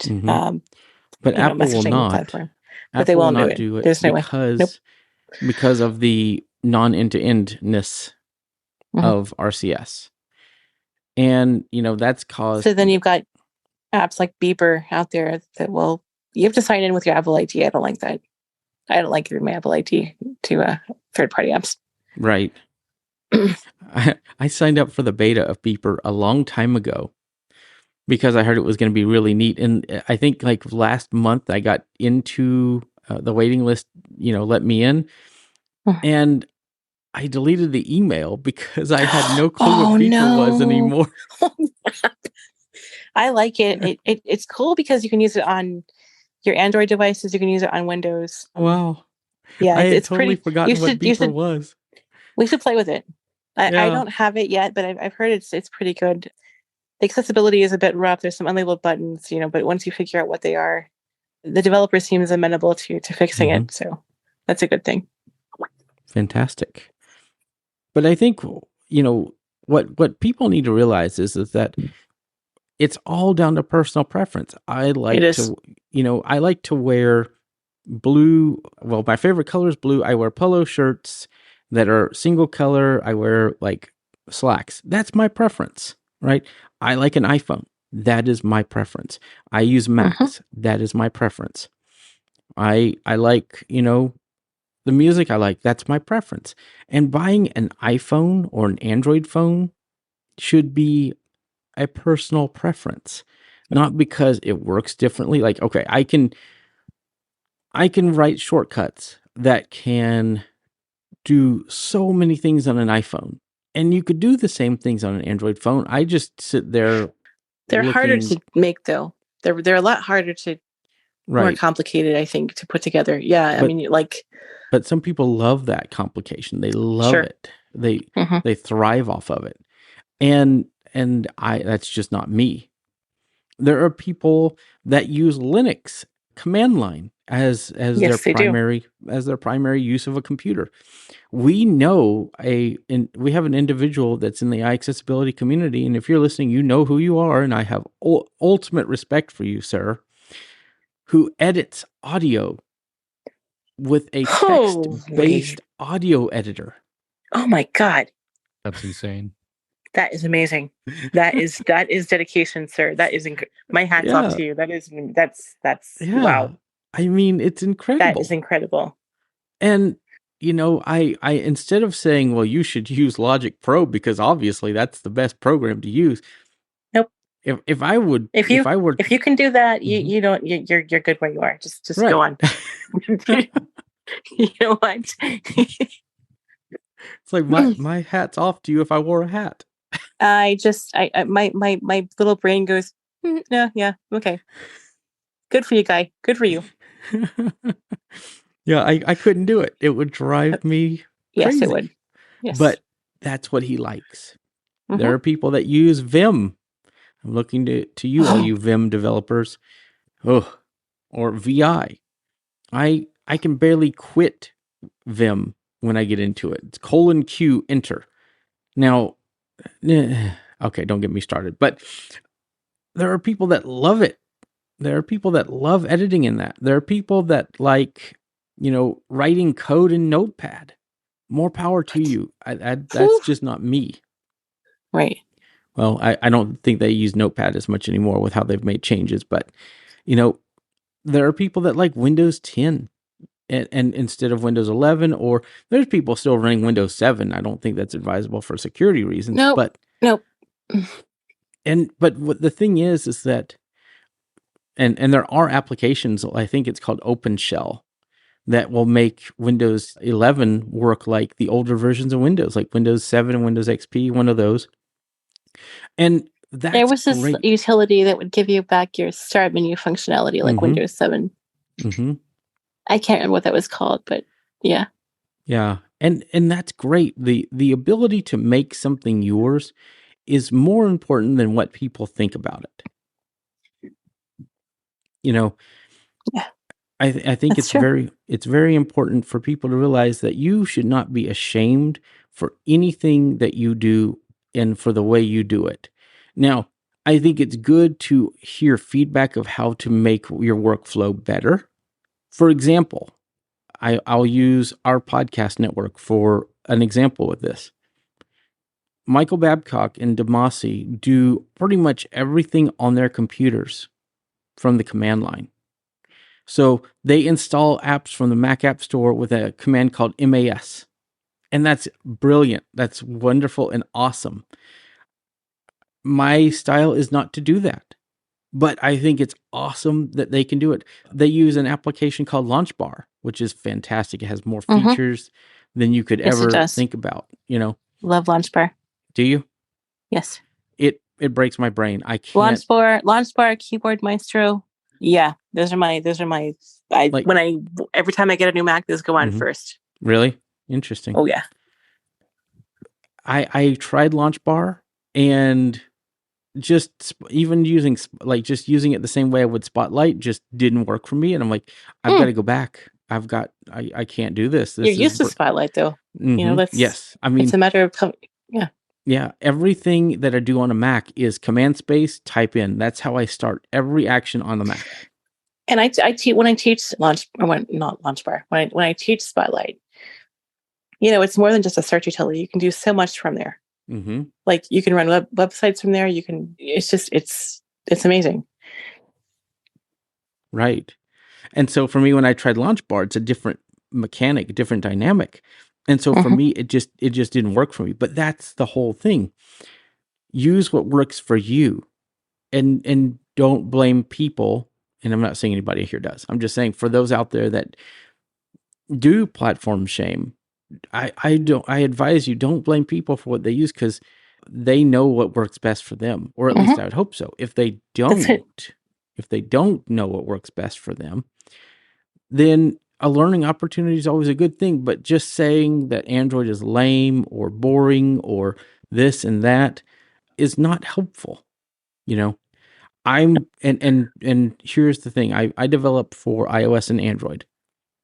but Apple will not. Platform. But they won't do it. There's no way. Because of the non-end-to-endness of RCS. And, that's caused... So then you've got apps like Beeper out there that you have to sign in with your Apple ID. I don't like that. I don't like giving my Apple ID to third-party apps. Right. I signed up for the beta of Beeper a long time ago because I heard it was going to be really neat. And I think like last month I got into the waiting list, let me in. And I deleted the email because I had no clue what Beeper was anymore. I like it. It's cool because you can use it on your Android devices. You can use it on Windows. Wow. Yeah, I had totally forgotten what Beeper was. We should play with it. I don't have it yet, but I've heard it's pretty good. The accessibility is a bit rough. There's some unlabeled buttons, but once you figure out what they are, the developer seems amenable to fixing it. So that's a good thing. Fantastic. But I think, what people need to realize is that it's all down to personal preference. I like to wear blue. Well, my favorite color is blue. I wear polo shirts that are single color. I wear like slacks. That's my preference, right? I like an iPhone. That is my preference. I use Macs. That is my preference. I like, the music I like. That's my preference. And buying an iPhone or an Android phone should be a personal preference, not because it works differently. Like, okay, I can write shortcuts that can do so many things on an iPhone, and you could do the same things on an Android phone. I just sit there. They're harder to make, though. They're a lot harder to, more complicated, I think, to put together. Yeah, but some people love that complication. They love it. They thrive off of it, and that's just not me. There are people that use Linux command line as their primary use of a computer. We know we have an individual that's in the iAccessibility community, and if you're listening, you know who you are, and I have ultimate respect for you, sir, who edits audio with a text-based audio editor. Oh my God. That's insane. That is amazing. That is dedication, sir. That is my hat's off to you. That's wow. I mean, it's incredible. That is incredible. And I instead of saying, well, you should use Logic Pro because obviously that's the best program to use. Nope. If you can do that, you're good where you are. Just go on. You know what? It's like my hat's off to you if I wore a hat. My little brain goes, yeah, okay. Good for you, guy. Good for you. Yeah, I couldn't do it. It would drive me crazy. Yes, it would. Yes. But that's what he likes. There are people that use Vim. I'm looking to you, all you Vim developers. Or VI. I can barely quit Vim when I get into it. It's :Q enter. Now, okay, don't get me started. But there are people that love it. There are people that love editing in that. There are people that like, writing code in Notepad. More power to you. That's just not me. Right. Well, I don't think they use Notepad as much anymore with how they've made changes. But, there are people that like Windows 10 and instead of Windows 11, or there's people still running Windows 7. I don't think that's advisable for security reasons. Nope. But what the thing is that And there are applications, I think it's called OpenShell, that will make Windows 11 work like the older versions of Windows, like Windows 7 and Windows XP, one of those. And that's there was this great. utility that would give you back your start menu functionality, like Windows 7. Mm-hmm. I can't remember what that was called, but yeah. Yeah. And that's great. The ability to make something yours is more important than what people think about it. You know, yeah. I think it's very important for people to realize that you should not be ashamed for anything that you do and for the way you do it. Now, I think it's good to hear feedback of how to make your workflow better. For example, I'll use our podcast network for an example with this. Michael Babcock and Demasi do pretty much everything on their computers from the command line. So they install apps from the Mac App Store with a command called MAS. And that's brilliant. That's wonderful and awesome. My style is not to do that, but I think it's awesome that they can do it. They use an application called LaunchBar, which is fantastic. It has more features than you could ever think about, you know. Love LaunchBar. Do you? Yes. It breaks my brain. I can't. LaunchBar, Keyboard Maestro. Yeah, those are my. Every time I get a new Mac, those go on first. Really? Interesting. Oh yeah. I tried LaunchBar and just even using it the same way I would Spotlight just didn't work for me, and I'm like, I've got to go back. I can't do this. You're used to Spotlight though. You know, yes. I mean, it's a matter of Yeah, everything that I do on a Mac is command space, type in. That's how I start every action on the Mac. And I when I teach LaunchBar, when I teach Spotlight, you know, it's more than just a search utility. You can do so much from there. Mm-hmm. Like you can run websites from there. You can. It's amazing. Right. And so for me, when I tried LaunchBar, it's a different mechanic, a different dynamic. And so for me, it just didn't work for me. But that's the whole thing. Use what works for you, and don't blame people. And I'm not saying anybody here does. I'm just saying for those out there that do platform shame, I advise you, don't blame people for what they use, because they know what works best for them, or at least I would hope so. If they don't know what works best for them, then a learning opportunity is always a good thing. But just saying that Android is lame or boring or this and that is not helpful. You know, and here's the thing. I develop for iOS and Android,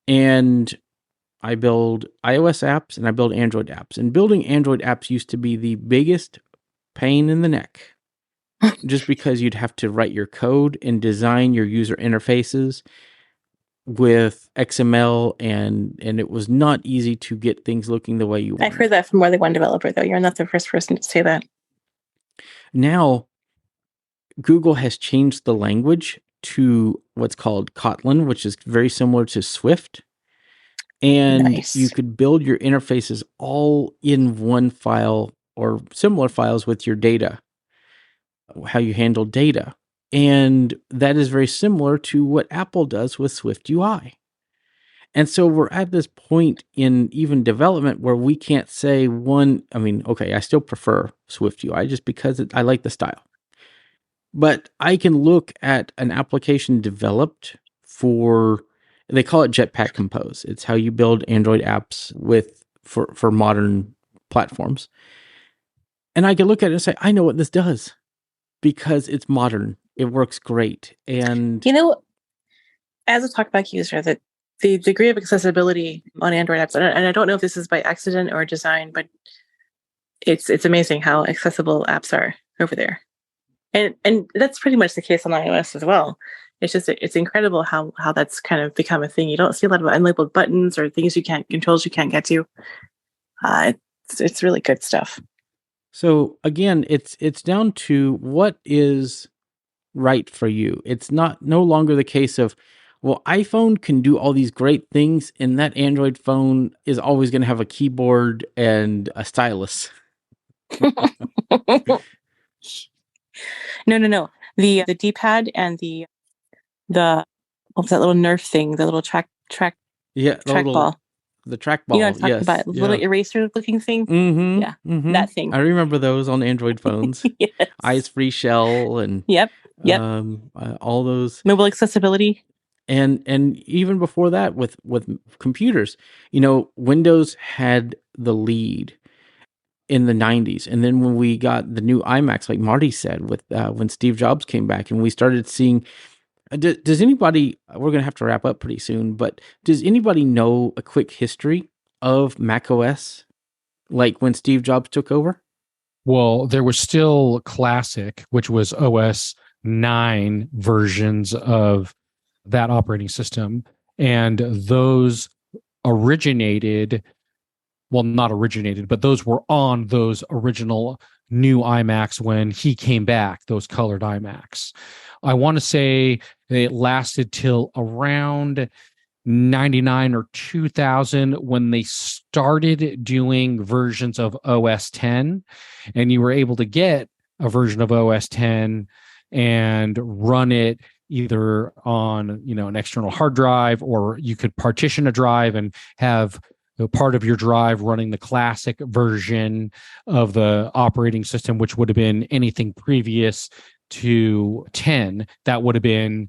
and I build iOS apps and I build Android apps. And building Android apps used to be the biggest pain in the neck, just because you'd have to write your code and design your user interfaces with XML, and it was not easy to get things looking the way you want. I've heard that from more than one developer, though. You're not the first person to say that. Now, Google has changed the language to what's called Kotlin, which is very similar to Swift. And you could build your interfaces all in one file or similar files with your data, how you handle data. And that is very similar to what Apple does with Swift UI. And so we're at this point in even development where we can't say I still prefer Swift UI just because I like the style. But I can look at an application developed for, they call it Jetpack Compose. It's how you build Android apps for modern platforms. And I can look at it and say, I know what this does because it's modern. It works great. And you know, as a TalkBack user, that the degree of accessibility on Android apps, and I don't know if this is by accident or design, but it's amazing how accessible apps are over there. And that's pretty much the case on iOS as well. It's just, it's incredible how that's kind of become a thing. You don't see a lot of unlabeled buttons or controls you can't get to. It's really good stuff. So again, it's down to what is right for you. It's no longer the case of, well, iPhone can do all these great things, and that Android phone is always going to have a keyboard and a stylus. No. The D-pad and the what was that little Nerf thing? The little track ball. The trackball. You know what I'm talking about? The little eraser looking thing. Mm-hmm. Yeah, that thing. I remember those on Android phones. Yes. Ice-free shell and Yep. all those mobile accessibility. And even before that, with computers, Windows had the lead in the 90s, and then when we got the new iMacs, like Marty said, with when Steve Jobs came back, and we started seeing. Does anybody? We're gonna have to wrap up pretty soon, but does anybody know a quick history of Mac OS, like when Steve Jobs took over? Well, there was still Classic, which was OS 9 versions of that operating system, and those not originated, but those were on those original new iMacs when he came back, those colored iMacs. I want to say it lasted till around 99 or 2000 when they started doing versions of OS 10, and you were able to get a version of OS 10 and run it either on an external hard drive, or you could partition a drive and have part of your drive running the classic version of the operating system, which would have been anything previous to 10. That would have been,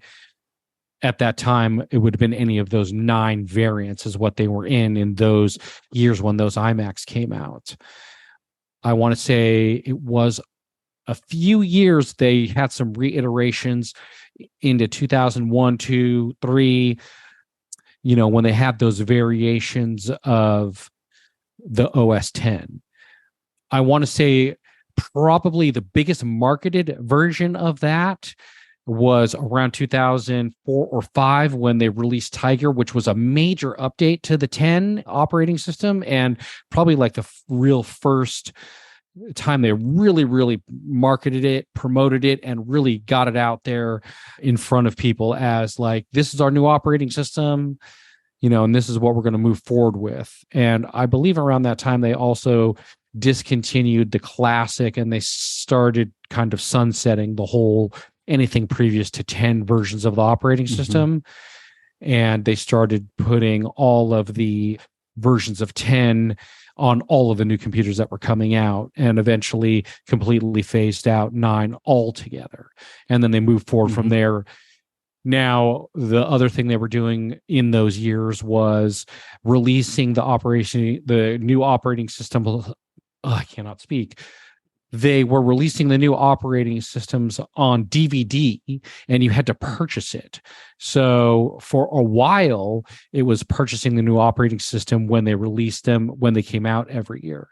at that time, it would have been any of those 9 variants is what they were in those years when those iMacs came out. I want to say it was a few years they had some reiterations into 2001, 2, 3, when they had those variations of the OS 10. I want to say probably the biggest marketed version of that was around 2004 or 5 when they released Tiger, which was a major update to the 10 operating system, and probably like the real first time they really marketed it, promoted it, and really got it out there in front of people as like, this is our new operating system, and this is what we're going to move forward with. And I believe around that time they also discontinued the Classic, and they started kind of sunsetting the whole anything previous to 10 versions of the operating system. And they started putting all of the versions of 10 on all of the new computers that were coming out, and eventually completely phased out 9 altogether. And then they moved forward from there. Now, the other thing they were doing in those years was releasing the new operating system. I cannot speak. They were releasing the new operating systems on DVD, and you had to purchase it. So for a while, it was purchasing the new operating system when they released them, when they came out every year.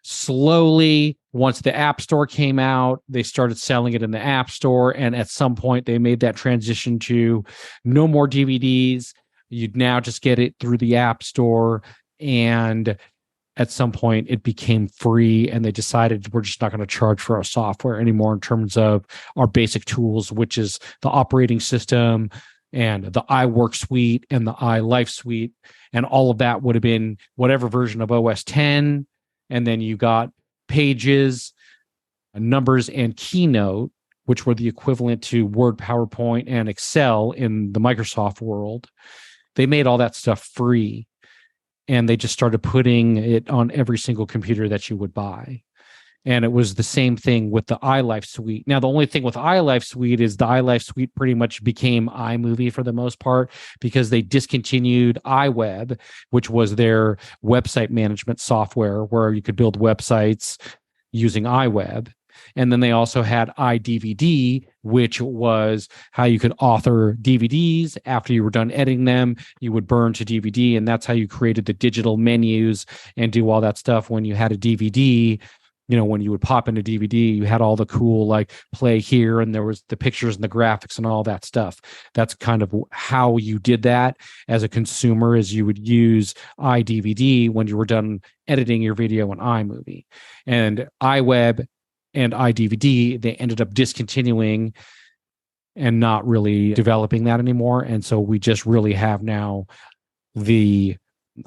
Slowly, once the App Store came out, they started selling it in the App Store. And at some point, they made that transition to no more DVDs. You'd now just get it through the App Store. And at some point, it became free, and they decided we're just not going to charge for our software anymore in terms of our basic tools, which is the operating system and the iWork suite and the iLife suite. And all of that would have been whatever version of OS 10. And then you got Pages, Numbers, and Keynote, which were the equivalent to Word, PowerPoint, and Excel in the Microsoft world. They made all that stuff free, and they just started putting it on every single computer that you would buy. And it was the same thing with the iLife suite. Now, the only thing with iLife suite is the iLife suite pretty much became iMovie for the most part, because they discontinued iWeb, which was their website management software where you could build websites using iWeb. And then they also had iDVD, which was how you could author DVDs. After you were done editing them, you would burn to DVD. And that's how you created the digital menus and do all that stuff. When you had a DVD, when you would pop into DVD, you had all the cool, like, play here, and there was the pictures and the graphics and all that stuff. That's kind of how you did that as a consumer, is you would use iDVD when you were done editing your video in iMovie. And iWeb and iDVD, they ended up discontinuing and not really developing that anymore. And so we just really have now the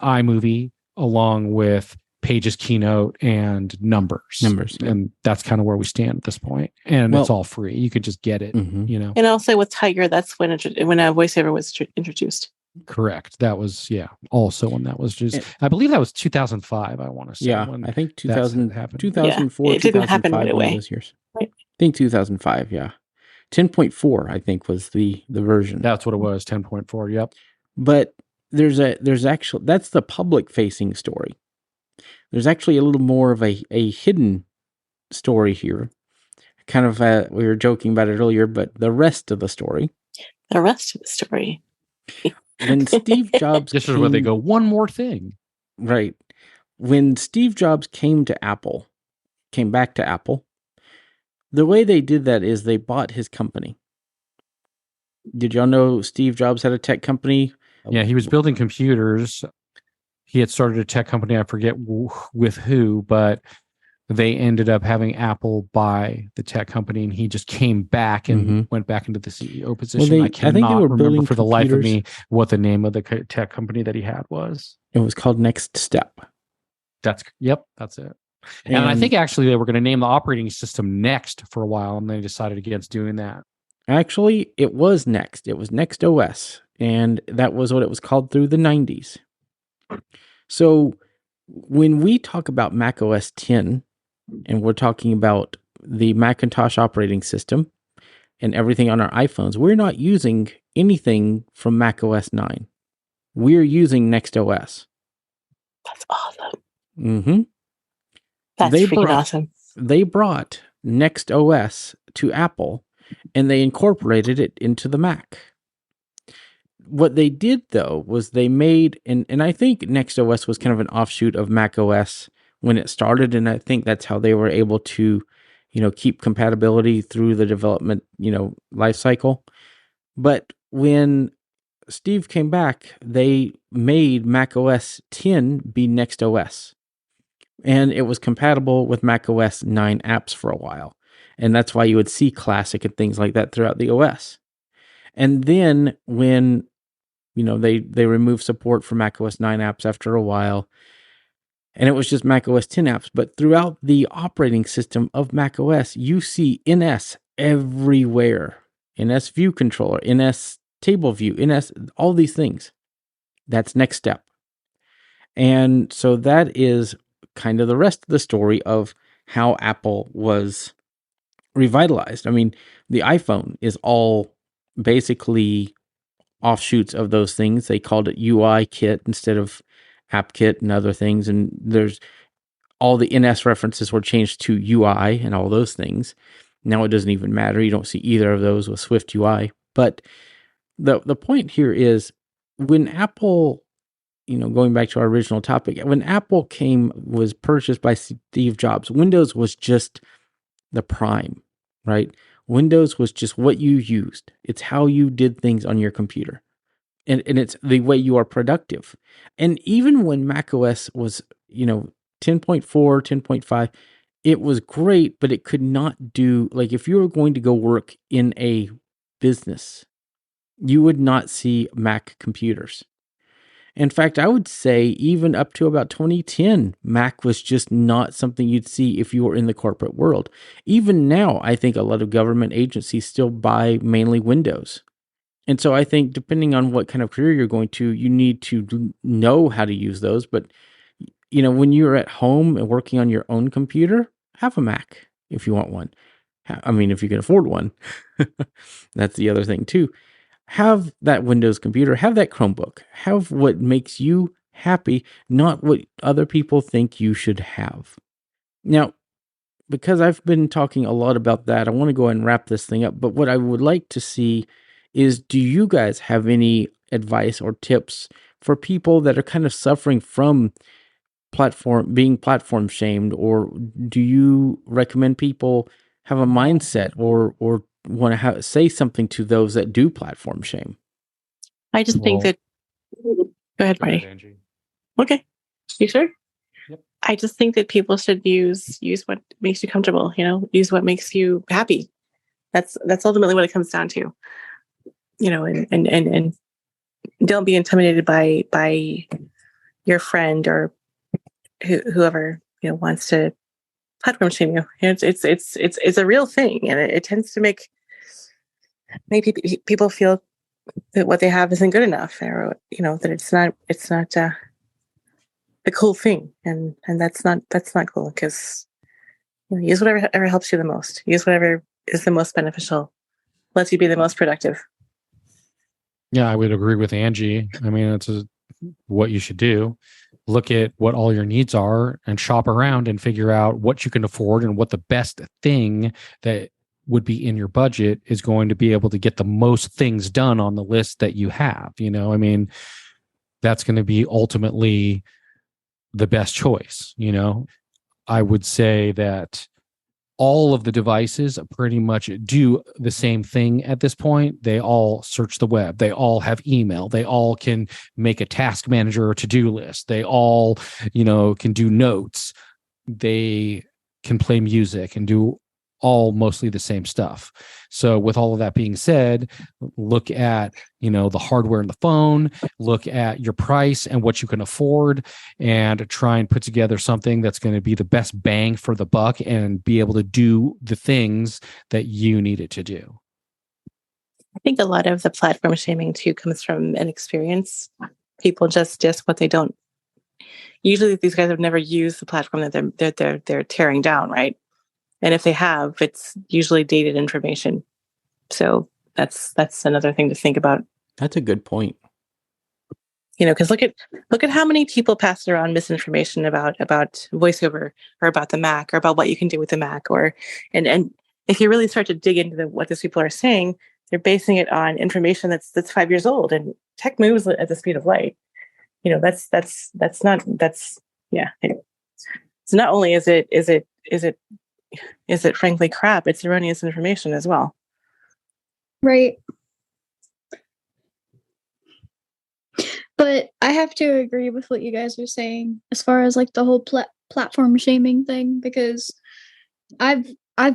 iMovie along with Pages, Keynote, and Numbers. And that's kind of where we stand at this point. And it's all free. You could just get it, you know. And also with Tiger, that's when a voiceover was introduced. Correct. That was, also when that was just, I believe that was 2005, I want to say. Yeah, I think 2000, happened. 2004, it didn't happen right away. Those years. Right. I think 2005, 10.4, I think, was the version. That's what it was, 10.4, yep. But there's actually, that's the public-facing story. There's actually a little more of a hidden story here. Kind of, we were joking about it earlier, but the rest of the story. The rest of the story. When Steve Jobs This is where they go, one more thing. Right. When Steve Jobs came back to Apple, the way they did that is they bought his company. Did y'all know Steve Jobs had a tech company? Yeah, he was building computers. He had started a tech company. I forget with who, but they ended up having Apple buy the tech company, and he just came back and went back into the CEO position. Well, I cannot remember for the life of me what the name of the tech company that he had was. It was called Next Step. That's it. And I think actually they were going to name the operating system Next for a while, and they decided against doing that. Actually, it was Next. It was NextOS, and that was what it was called through the 90s. So when we talk about Mac OS 10, and we're talking about the Macintosh operating system and everything on our iPhones, we're not using anything from Mac OS 9. We're using NextOS. That's awesome. Mm-hmm. That's freaking awesome. They brought NextOS to Apple, and they incorporated it into the Mac. What they did, though, was they made, and I think NextOS was kind of an offshoot of macOS when it started, and I think that's how they were able to, keep compatibility through the development, life cycle. But when Steve came back, they made macOS 10 be NextOS. And it was compatible with macOS 9 apps for a while. And that's why you would see Classic and things like that throughout the OS. And then when, they removed support for macOS 9 apps after a while, and it was just macOS 10 apps. But throughout the operating system of macOS, you see NS everywhere. NS View Controller, NS Table View, NS, all these things. That's Next Step. And so that is kind of the rest of the story of how Apple was revitalized. I mean, the iPhone is all basically offshoots of those things. They called it UI Kit instead of App Kit and other things. And there's all the NS references were changed to UI and all those things. Now it doesn't even matter. You don't see either of those with Swift UI. But the point here is when Apple, going back to our original topic, when Apple was purchased by Steve Jobs, Windows was just the prime, right? Windows was just what you used. It's how you did things on your computer. And it's the way you are productive. And even when macOS was, 10.4, 10.5, it was great, but it could not do, like if you were going to go work in a business, you would not see Mac computers. In fact, I would say even up to about 2010, Mac was just not something you'd see if you were in the corporate world. Even now, I think a lot of government agencies still buy mainly Windows. And so I think depending on what kind of career you're going to, you need to know how to use those. But, when you're at home and working on your own computer, have a Mac if you want one. I mean, if you can afford one. That's the other thing too. Have that Windows computer, have that Chromebook, have what makes you happy, not what other people think you should have. Now, because I've been talking a lot about that, I want to go ahead and wrap this thing up. But what I would like to see is, do you guys have any advice or tips for people that are kind of suffering from being platform shamed, or do you recommend people have a mindset or want to say something to those that do platform shame? I just think that. Go ahead, Marty. Angie. Okay, you sure? Yep. I just think that people should use what makes you comfortable. Use what makes you happy. That's ultimately what it comes down to. And don't be intimidated by your friend or whoever wants to platform shame you. It's a real thing, and it tends to make people feel that what they have isn't good enough, or that it's not the cool thing, and that's not cool, because use whatever helps you the most. Use whatever is the most beneficial, lets you be the most productive. Yeah, I would agree with Angie. I mean, it's what you should do. Look at what all your needs are and shop around and figure out what you can afford and what the best thing that would be in your budget is going to be able to get the most things done on the list that you have. I mean, that's going to be ultimately the best choice. I would say that all of the devices pretty much do the same thing at this point. They all search the web. They all have email. They all can make a task manager or to-do list. They all, can do notes. They can play music and do all mostly the same stuff. So with all of that being said, look at, the hardware in the phone, look at your price and what you can afford, and try and put together something that's going to be the best bang for the buck and be able to do the things that you need it to do. I think a lot of the platform shaming too comes from inexperience. People just what they don't. Usually these guys have never used the platform that they're tearing down, right? And if they have, it's usually dated information. So that's another thing to think about. That's a good point. Because look at how many people pass around misinformation about VoiceOver, or about the Mac, or about what you can do with the Mac, and if you really start to dig into what these people are saying, they're basing it on information that's 5 years old, and tech moves at the speed of light. It's not only is it frankly crap, it's erroneous information as well. Right. But I have to agree with what you guys are saying as far as like the whole platform shaming thing, because I've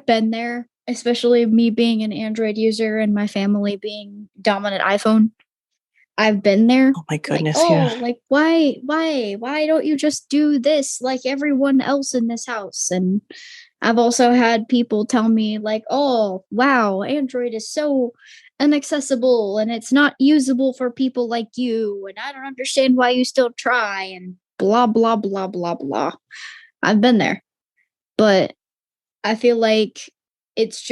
been there, especially me being an Android user and my family being dominant iPhone. I've been there. Oh my goodness. Like why don't you just do this like everyone else in this house? And I've also had people tell me like, oh wow, Android is so inaccessible and it's not usable for people like you, and I don't understand why you still try, and blah blah blah blah blah. I've been there. But I feel like it's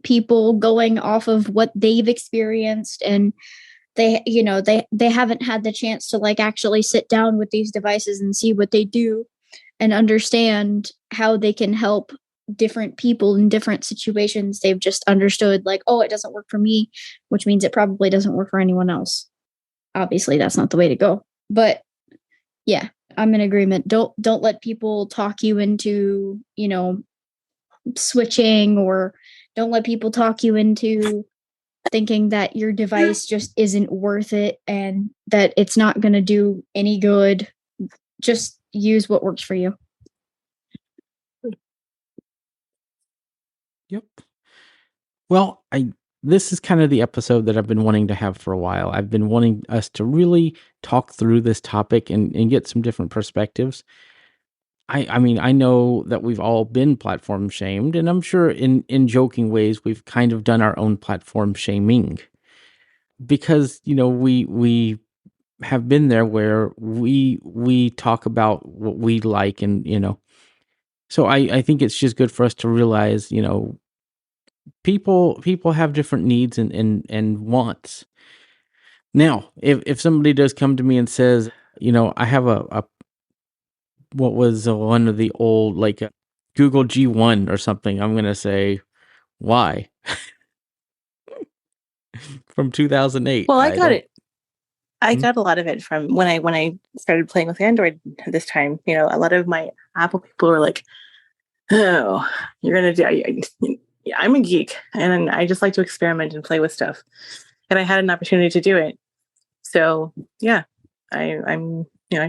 people going off of what they've experienced, and they haven't had the chance to like actually sit down with these devices and see what they do and understand how they can help different people in different situations. They've just understood like, oh, it doesn't work for me, which means it probably doesn't work for anyone else. Obviously that's not the way to go. But yeah, I'm in agreement. Don't let people talk you into, switching, or don't let people talk you into thinking that your device just isn't worth it and that it's not going to do any good. Just use what works for you. Yep. Well, this is kind of the episode that I've been wanting to have for a while. I've been wanting us to really talk through this topic and get some different perspectives. I mean, I know that we've all been platform shamed, and I'm sure in joking ways we've kind of done our own platform shaming, because we have been there where we talk about what we like, and so I think it's just good for us to realize people have different needs and wants. Now, if somebody does come to me and says, I have a what was one of the old, like a Google G1 or something, I'm going to say, why? From 2008. Well, I got it. I got a lot of it from when I started playing with Android this time. A lot of my Apple people were like, oh, you're going to do, I'm a geek and I just like to experiment and play with stuff. And I had an opportunity to do it. So yeah, I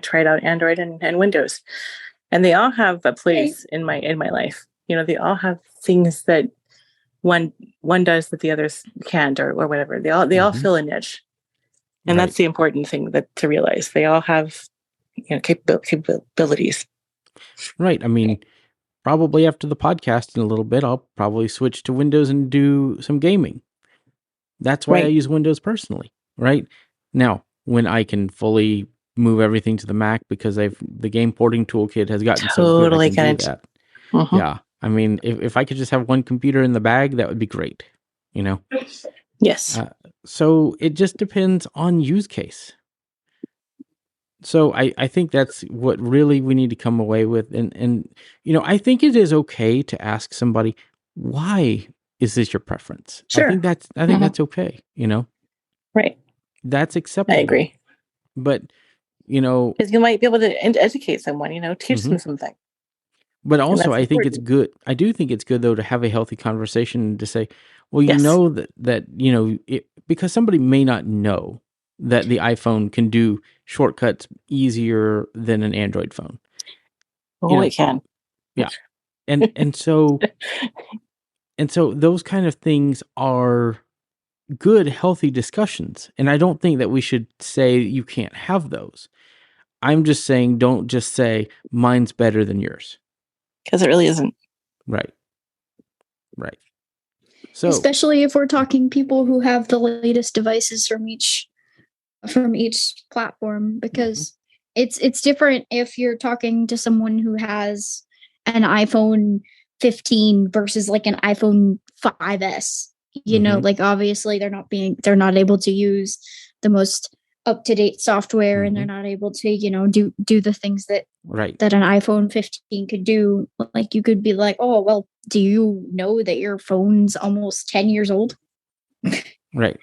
tried out Android and Windows, and they all have a place in my life. They all have things that one does that the others can't, or whatever. They all fill a niche. And that's the important thing to realize. They all have, capabilities. Right. I mean, probably after the podcast in a little bit, I'll probably switch to Windows and do some gaming. That's why I use Windows personally. Right now, when I can fully move everything to the Mac because the game porting toolkit has gotten so good, I can do that. Yeah. I mean, if I could just have one computer in the bag, that would be great. Yes. So it just depends on use case. So I think that's what really we need to come away with. And I think it is okay to ask somebody, why is this your preference? Sure. I think that's okay. Right. That's acceptable. I agree. But, because you might be able to educate someone, teach them something. But also, I think it's good. I do think it's good, though, to have a healthy conversation to say, well, that because somebody may not know that the iPhone can do shortcuts easier than an Android phone. Oh, it can. Yeah. And so those kind of things are good, healthy discussions. And I don't think that we should say you can't have those. I'm just saying, don't just say mine's better than yours. Because it really isn't. Right. So, especially if we're talking people who have the latest devices from each platform, because it's different if you're talking to someone who has an iPhone 15 versus like an iPhone 5S. Like obviously they're not able to use the most up-to-date software, and they're not able to do the things that an iPhone 15 could do. Like you could be like, oh well, do you know that your phone's almost 10 years old? Right.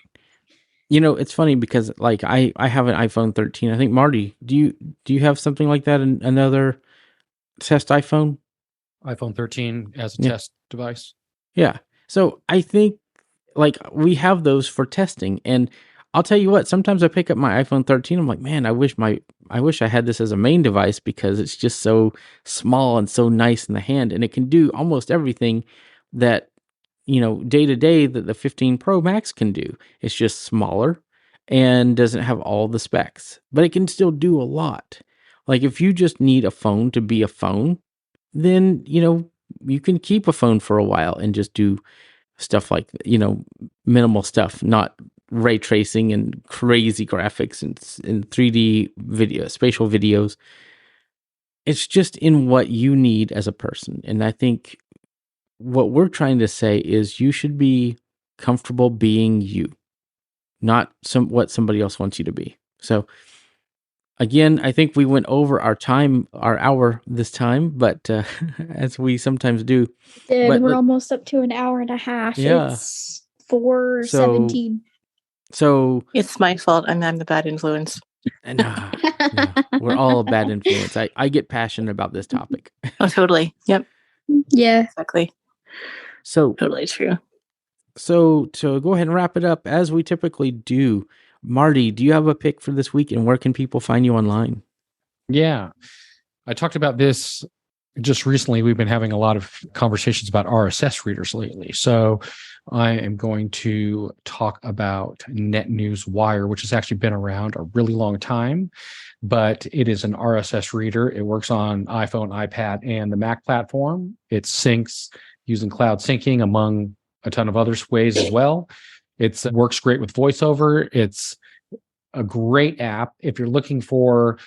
It's funny because like I have an iPhone 13. I think Marty, do you have something like that, another test iPhone 13 as a test device? Yeah. So I think like we have those for testing, and I'll tell you what, sometimes I pick up my iPhone 13. I'm like, man, I wish I had this as a main device because it's just so small and so nice in the hand, and it can do almost everything that, day to day that the 15 Pro Max can do. It's just smaller and doesn't have all the specs, but it can still do a lot. Like if you just need a phone to be a phone, then, you can keep a phone for a while and just do stuff like, minimal stuff, not ray tracing and crazy graphics and 3D video, spatial videos. It's just in what you need as a person. And I think what we're trying to say is you should be comfortable being you, not what somebody else wants you to be. So again, I think we went over our hour this time, but as we sometimes do. We're almost up to an hour and a half. Yeah. It's 4:17. So it's my fault. I'm the bad influence. No, we're all a bad influence. I get passionate about this topic. Oh, totally. Yep. Yeah. Exactly. So totally true. So to go ahead and wrap it up, as we typically do, Marty, do you have a pick for this week, and where can people find you online? Yeah. I talked about this just recently. We've been having a lot of conversations about RSS readers lately. So I am going to talk about NetNewsWire, which has actually been around a really long time, but it is an RSS reader. It works on iPhone, iPad, and the Mac platform. It syncs using cloud syncing among a ton of other ways as well. It works great with VoiceOver. It's a great app. If you're looking for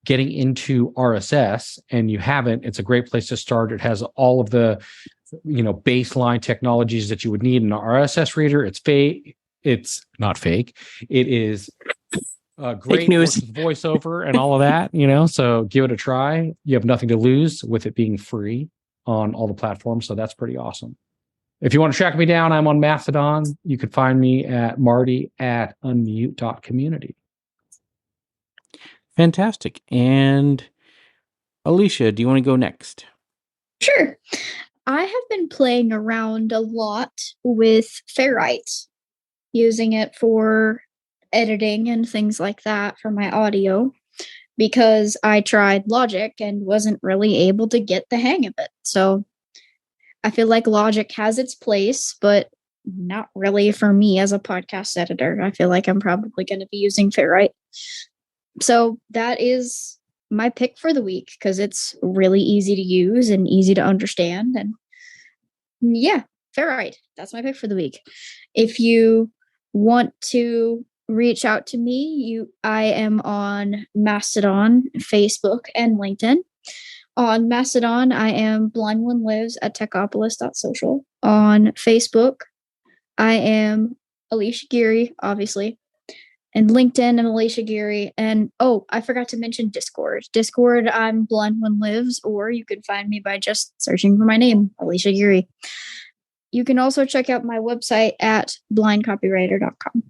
getting into RSS and you haven't, it's a great place to start. It has all of the baseline technologies that you would need in an RSS reader. It's fake. It's not fake. It is great with VoiceOver and all of that, so give it a try. You have nothing to lose with it being free on all the platforms. So that's pretty awesome. If you want to track me down, I'm on Mastodon. You can find me at marty@unmute.community. Fantastic. And Alicia, do you want to go next? Sure. I have been playing around a lot with Ferrite, using it for editing and things like that for my audio, because I tried Logic and wasn't really able to get the hang of it. So I feel like Logic has its place, but not really for me as a podcast editor. I feel like I'm probably going to be using Ferrite. So that is my pick for the week because it's really easy to use and easy to understand. And yeah, Ferrite. That's my pick for the week. If you want to reach out to me, I am on Mastodon, Facebook, and LinkedIn. On Mastodon, I am Blind One Lives at techopolis.social. On Facebook, I am Alicia Geary, obviously. And LinkedIn, I'm Alicia Geary. And I forgot to mention Discord. Discord, I'm Blind One Lives, or you can find me by just searching for my name, Alicia Geary. You can also check out my website at blindcopywriter.com.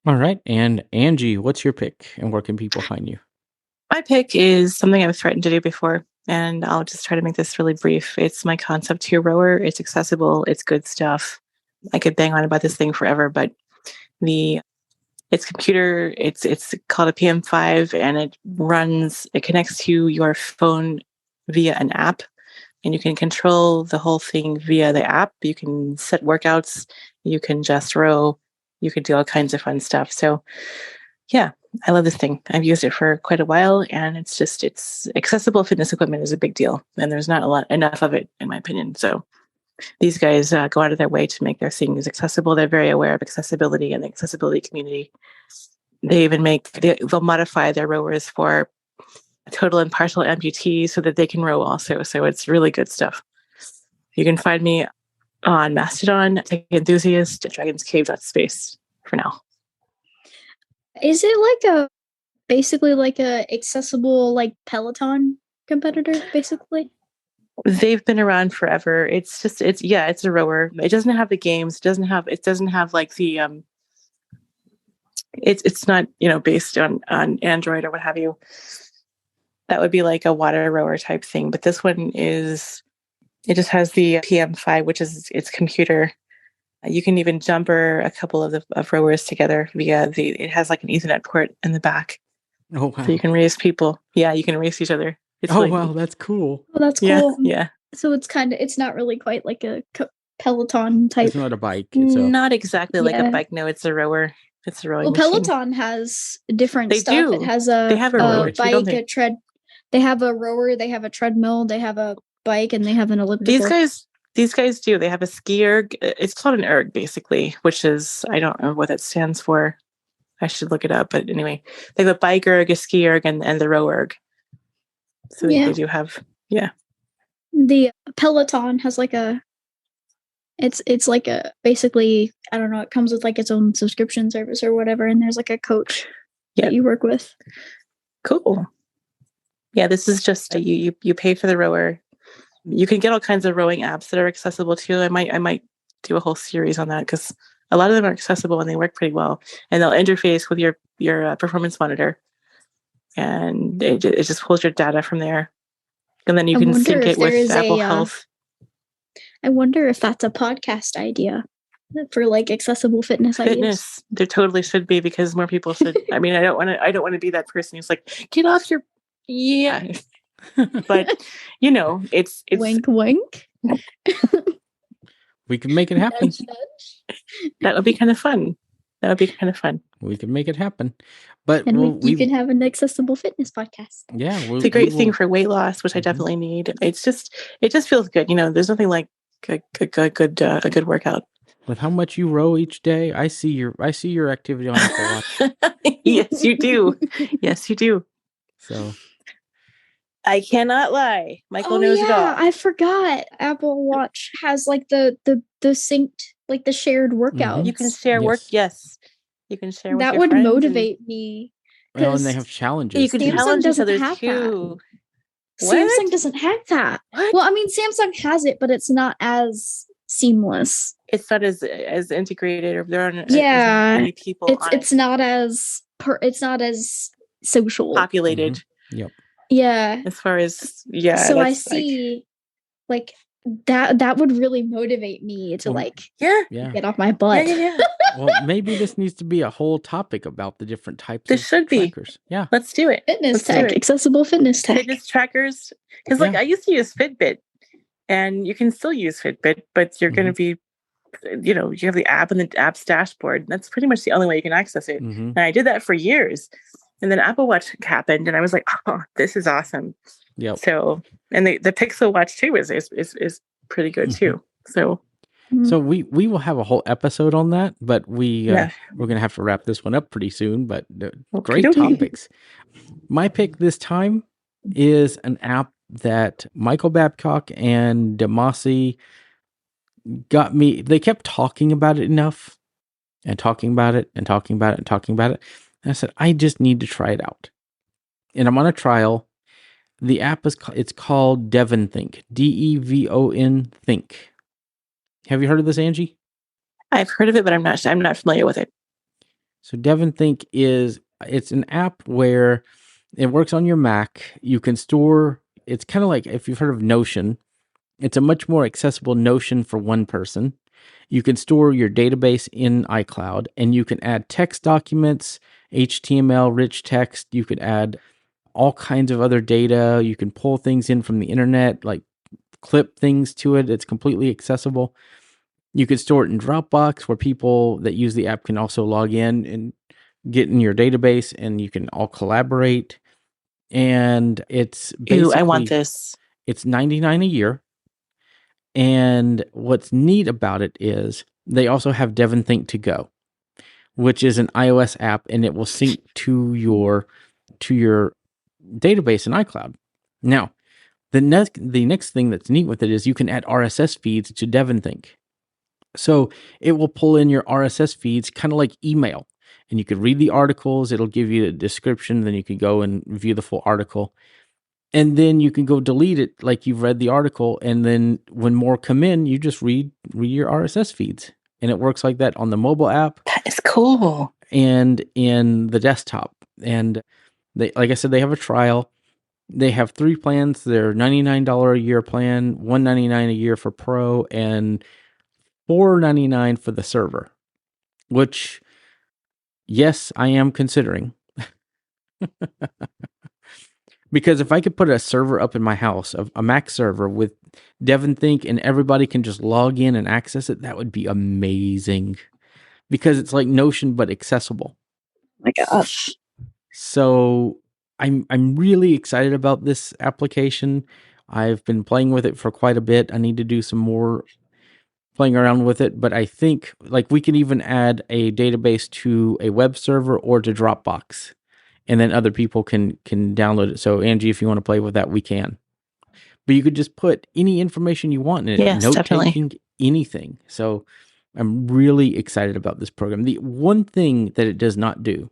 All right. And Angie, what's your pick and where can people find you? My pick is something I've threatened to do before, and I'll just try to make this really brief. It's my Concept 2 rower. It's accessible. It's good stuff. I could bang on about this thing forever, but it's computer. It's called a PM5, and it connects to your phone via an app, and you can control the whole thing via the app. You can set workouts. You can just row. You can do all kinds of fun stuff. So yeah, I love this thing. I've used it for quite a while, and it's accessible fitness equipment is a big deal, and there's not enough of it, in my opinion. So these guys go out of their way to make their things accessible. They're very aware of accessibility and the accessibility community. They even they'll modify their rowers for total and partial amputees so that they can row also. So it's really good stuff. You can find me on Mastodon, Tech Enthusiast, at dragonscave.space for now. Is it basically like a accessible like Peloton competitor, basically? They've been around forever. It's a rower. It doesn't have the games. It doesn't have like the it's not, based on Android or what have you. That would be like a water rower type thing. But this one it just has the PM5, which is its computer. You can even jumper a couple of rowers together via it has like an Ethernet port in the back. Oh, wow. So you can race people. Yeah, you can race each other. Wow, that's cool. Oh, that's cool. Yeah. So it's not really quite like a Peloton type. It's not a bike. Not exactly like a bike. No, it's a rower. It's a rowing machine. Peloton has different they stuff. Do. It has they have a rower, bike, a tread. They have a rower. They have a treadmill. They have a bike, and they have an elliptical. These guys do. They have a ski erg. It's called an erg, basically, which is, I don't know what that stands for. I should look it up. But anyway, they have a bike erg, a ski erg, and the row erg. So they do have, The Peloton has like it's like a, basically, I don't know, it comes with like its own subscription service or whatever, and there's like a coach that you work with. Cool. Yeah, this is just you pay for the rower. You can get all kinds of rowing apps that are accessible too. I might do a whole series on that because a lot of them are accessible and they work pretty well. And they'll interface with your performance monitor, and it just pulls your data from there, and then you can sync it with Apple Health. I wonder if that's a podcast idea for like accessible fitness ideas. There totally should be, because more people should. I mean, I don't want to be that person who's like, get off your but it's wink wink. We can make it happen. That would be kind of fun. We can make it happen. But you can have an accessible fitness podcast. Yeah, it's a great thing for weight loss, which I definitely need. It just feels good. There's nothing like a good workout. With how much you row each day, I see your activity on Apple Watch. Yes, you do. Yes, you do. So I cannot lie. Michael knows it all. I forgot. Apple Watch has like the synced, like the shared workout. You can share work. Yes, you can share. With that your would friends motivate me. Well, and they have challenges. You can challenge each other too. Samsung doesn't have that. What? Well, I mean, Samsung has it, but it's not as seamless. It's not as integrated, or there aren't as many people. It's not as social populated. Mm-hmm. Yep. Yeah. As far as So I see like that would really motivate me to get off my butt. Yeah. Well, maybe this needs to be a whole topic about the different types this of should trackers. Yeah. Let's do it. Fitness tech, accessible fitness tech. Fitness trackers. Because I used to use Fitbit, and you can still use Fitbit, but you're going to be, you have the app and the app's dashboard. That's pretty much the only way you can access it. Mm-hmm. And I did that for years. And then Apple Watch happened, and I was like, oh, this is awesome. Yep. So, and the Pixel Watch 2 is pretty good too. So we will have a whole episode on that, but we're going to have to wrap this one up pretty soon, but great topics. My pick this time is an app that Michael Babcock and Demasi got me. They kept talking about it enough and talking about it and talking about it and talking about it. And I said, I just need to try it out. And I'm on a trial. The app it's called Devon Think, DEVON Think. Have you heard of this, Angie? I've heard of it, but I'm not familiar with it. So Devon Think it's an app where it works on your Mac. You can store, it's kind of like if you've heard of Notion, it's a much more accessible Notion for one person. You can store your database in iCloud, and you can add text documents, HTML, rich text. You could add all kinds of other data. You can pull things in from the internet, like clip things to it. It's completely accessible. You could store it in Dropbox, where people that use the app can also log in and get in your database, and you can all collaborate. And it's basically, I want this. It's $99 a year. And what's neat about it is they also have Devon Think to Go, which is an iOS app, and it will sync to your database in iCloud. Now, the next thing that's neat with it is you can add RSS feeds to Devon Think. So it will pull in your RSS feeds, kind of like email, and you could read the articles. It'll give you a description. Then you can go and view the full article. And then you can go delete it like you've read the article. And then when more come in, you just read your RSS feeds. And it works like that on the mobile app. That is cool. And in the desktop. And they, like I said, they have a trial. They have 3 plans. They're $99 a year plan, $199 a year for Pro, and $499 for the server. Which, yes, I am considering. Because if I could put a server up in my house, a Mac server with Devon Think, and everybody can just log in and access it, that would be amazing. Because it's like Notion, but accessible. My gosh. So I'm really excited about this application. I've been playing with it for quite a bit. I need to do some more playing around with it, but I think like we can even add a database to a web server or to Dropbox. And then other people can download it. So Angie, if you want to play with that, we can. But you could just put any information you want in it. Yes, note-taking, anything. So I'm really excited about this program. The one thing that it does not do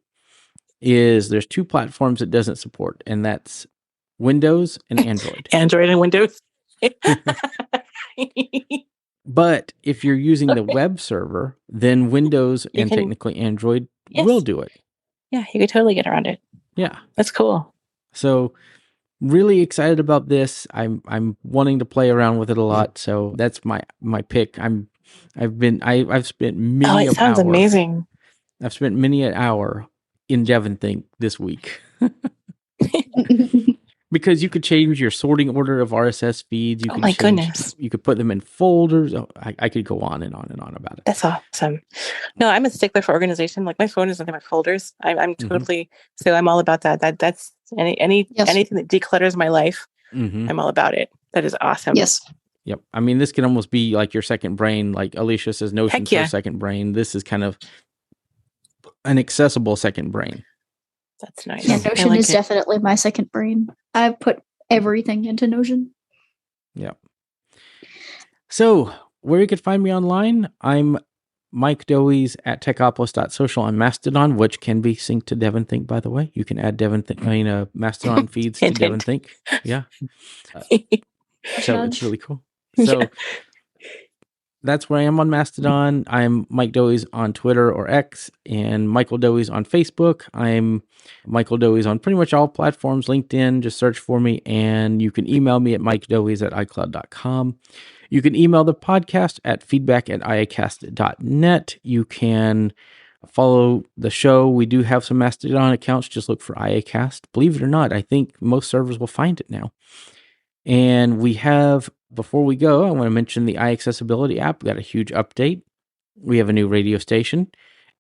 is there's 2 platforms it doesn't support, and that's Windows and Android. Android and Windows. But if you're using the web server, then Windows and technically Android will do it. Yeah, you could totally get around it. Yeah. That's cool. So really excited about this. I'm wanting to play around with it a lot. So that's my pick. I've spent many Oh, it sounds amazing. I've spent many an hour in Devon Think this week. Because you could change your sorting order of RSS feeds. You could goodness. You could put them in folders. Oh, I could go on and on and on about it. That's awesome. No, I'm a stickler for organization. Like my phone is nothing but folders. I'm totally, so I'm all about that. That's anything that declutters my life. Mm-hmm. I'm all about it. That is awesome. Yes. Yep. I mean, this can almost be like your second brain. Like Alicia says, Notion's her second brain. This is kind of an accessible second brain. That's nice. Yeah, Notion is definitely my second brain. I put everything into Notion. Yeah. So, where you could find me online, I'm Mike Dowies at techopolis.social on Mastodon, which can be synced to Devon Think, by the way. You can add Mastodon feeds to Devon Think. Yeah. So, it's really cool. So, that's where I am on Mastodon. I'm Mike Dowies on Twitter or X, and Michael Dowies on Facebook. I'm Michael Dowies on pretty much all platforms. LinkedIn, just search for me, and you can email me at mikedowies@icloud.com. You can email the podcast at feedback@iacast.net. You can follow the show. We do have some Mastodon accounts. Just look for IAcast. Believe it or not, I think most servers will find it now. And we have, before we go, I want to mention the iAccessibility app. We got a huge update. We have a new radio station,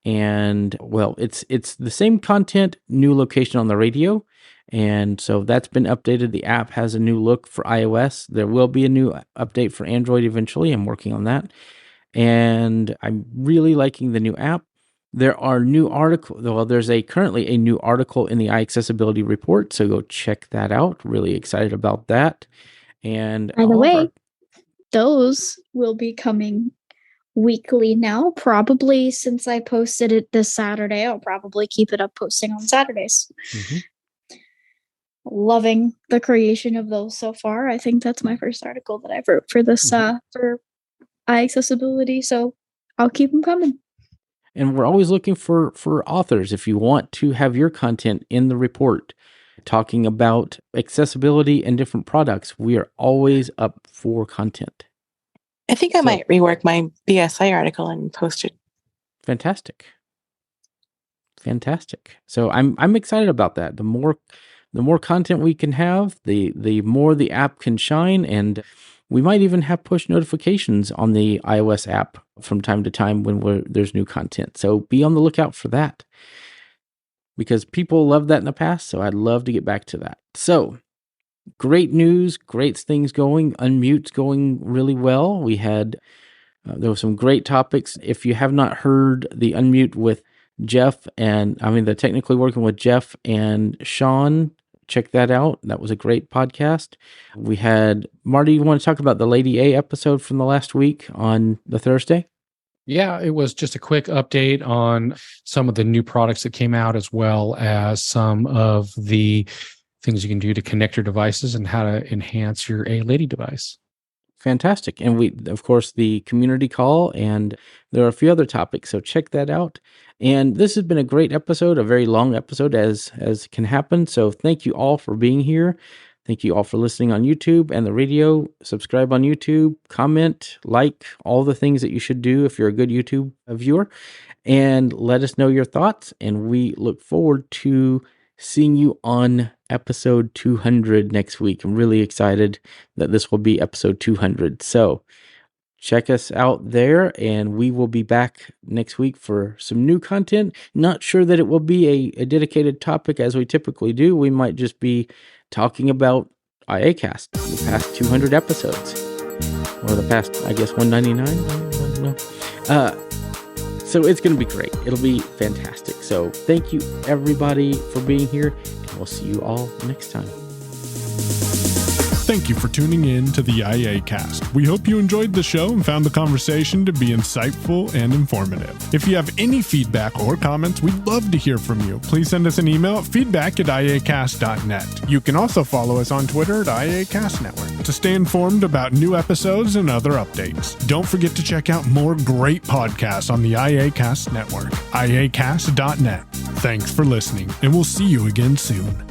And well, it's the same content, new location on the radio. And so that's been updated. The app has a new look for iOS. There will be a new update for Android eventually. I'm working on that. And I'm really liking the new app. There are new articles. Well, there's currently a new article in the iAccessibility report. So go check that out. Really excited about that. And by the way, those will be coming weekly now. Probably since I posted it this Saturday, I'll probably keep it up posting on Saturdays. Mm-hmm. Loving the creation of those so far. I think that's my first article that I wrote for this for iAccessibility, so I'll keep them coming. And we're always looking for authors. If you want to have your content in the report talking about accessibility and different products, we are always up for content. I think I might rework my BSI article and post it. Fantastic. So I'm excited about that. The more content we can have, the more the app can shine, and we might even have push notifications on the iOS app from time to time when there's new content. So be on the lookout for that, because people loved that in the past. So I'd love to get back to that. So great news, great things going. Unmute's going really well. We had, there were some great topics. If you have not heard the Unmute with Jeff the technically working with Jeff and Sean, check that out. That was a great podcast. We had, Marty, you want to talk about the Lady A episode from the last week on the Thursday? Yeah, it was just a quick update on some of the new products that came out, as well as some of the things you can do to connect your devices and how to enhance your A-Lady device. Fantastic. And we, of course, the community call, and there are a few other topics, so check that out. And this has been a great episode, a very long episode as can happen. So thank you all for being here. Thank you all for listening on YouTube and the radio. Subscribe on YouTube, comment, like, all the things that you should do if you're a good YouTube viewer, and let us know your thoughts. And we look forward to seeing you on episode 200 next week. I'm really excited that this will be episode 200. So check us out there, and we will be back next week for some new content. Not sure that it will be a dedicated topic as we typically do. We might just be talking about IAcast, the past 200 episodes, or the past, I guess, 199. I don't know. So it's going to be great. It'll be fantastic. So thank you, everybody, for being here, and we'll see you all next time. Thank you for tuning in to the IAcast. We hope you enjoyed the show and found the conversation to be insightful and informative. If you have any feedback or comments, we'd love to hear from you. Please send us an email at feedback@iacast.net. You can also follow us on Twitter at IAcast Network to stay informed about new episodes and other updates. Don't forget to check out more great podcasts on the IAcast Network, iacast.net. Thanks for listening, and we'll see you again soon.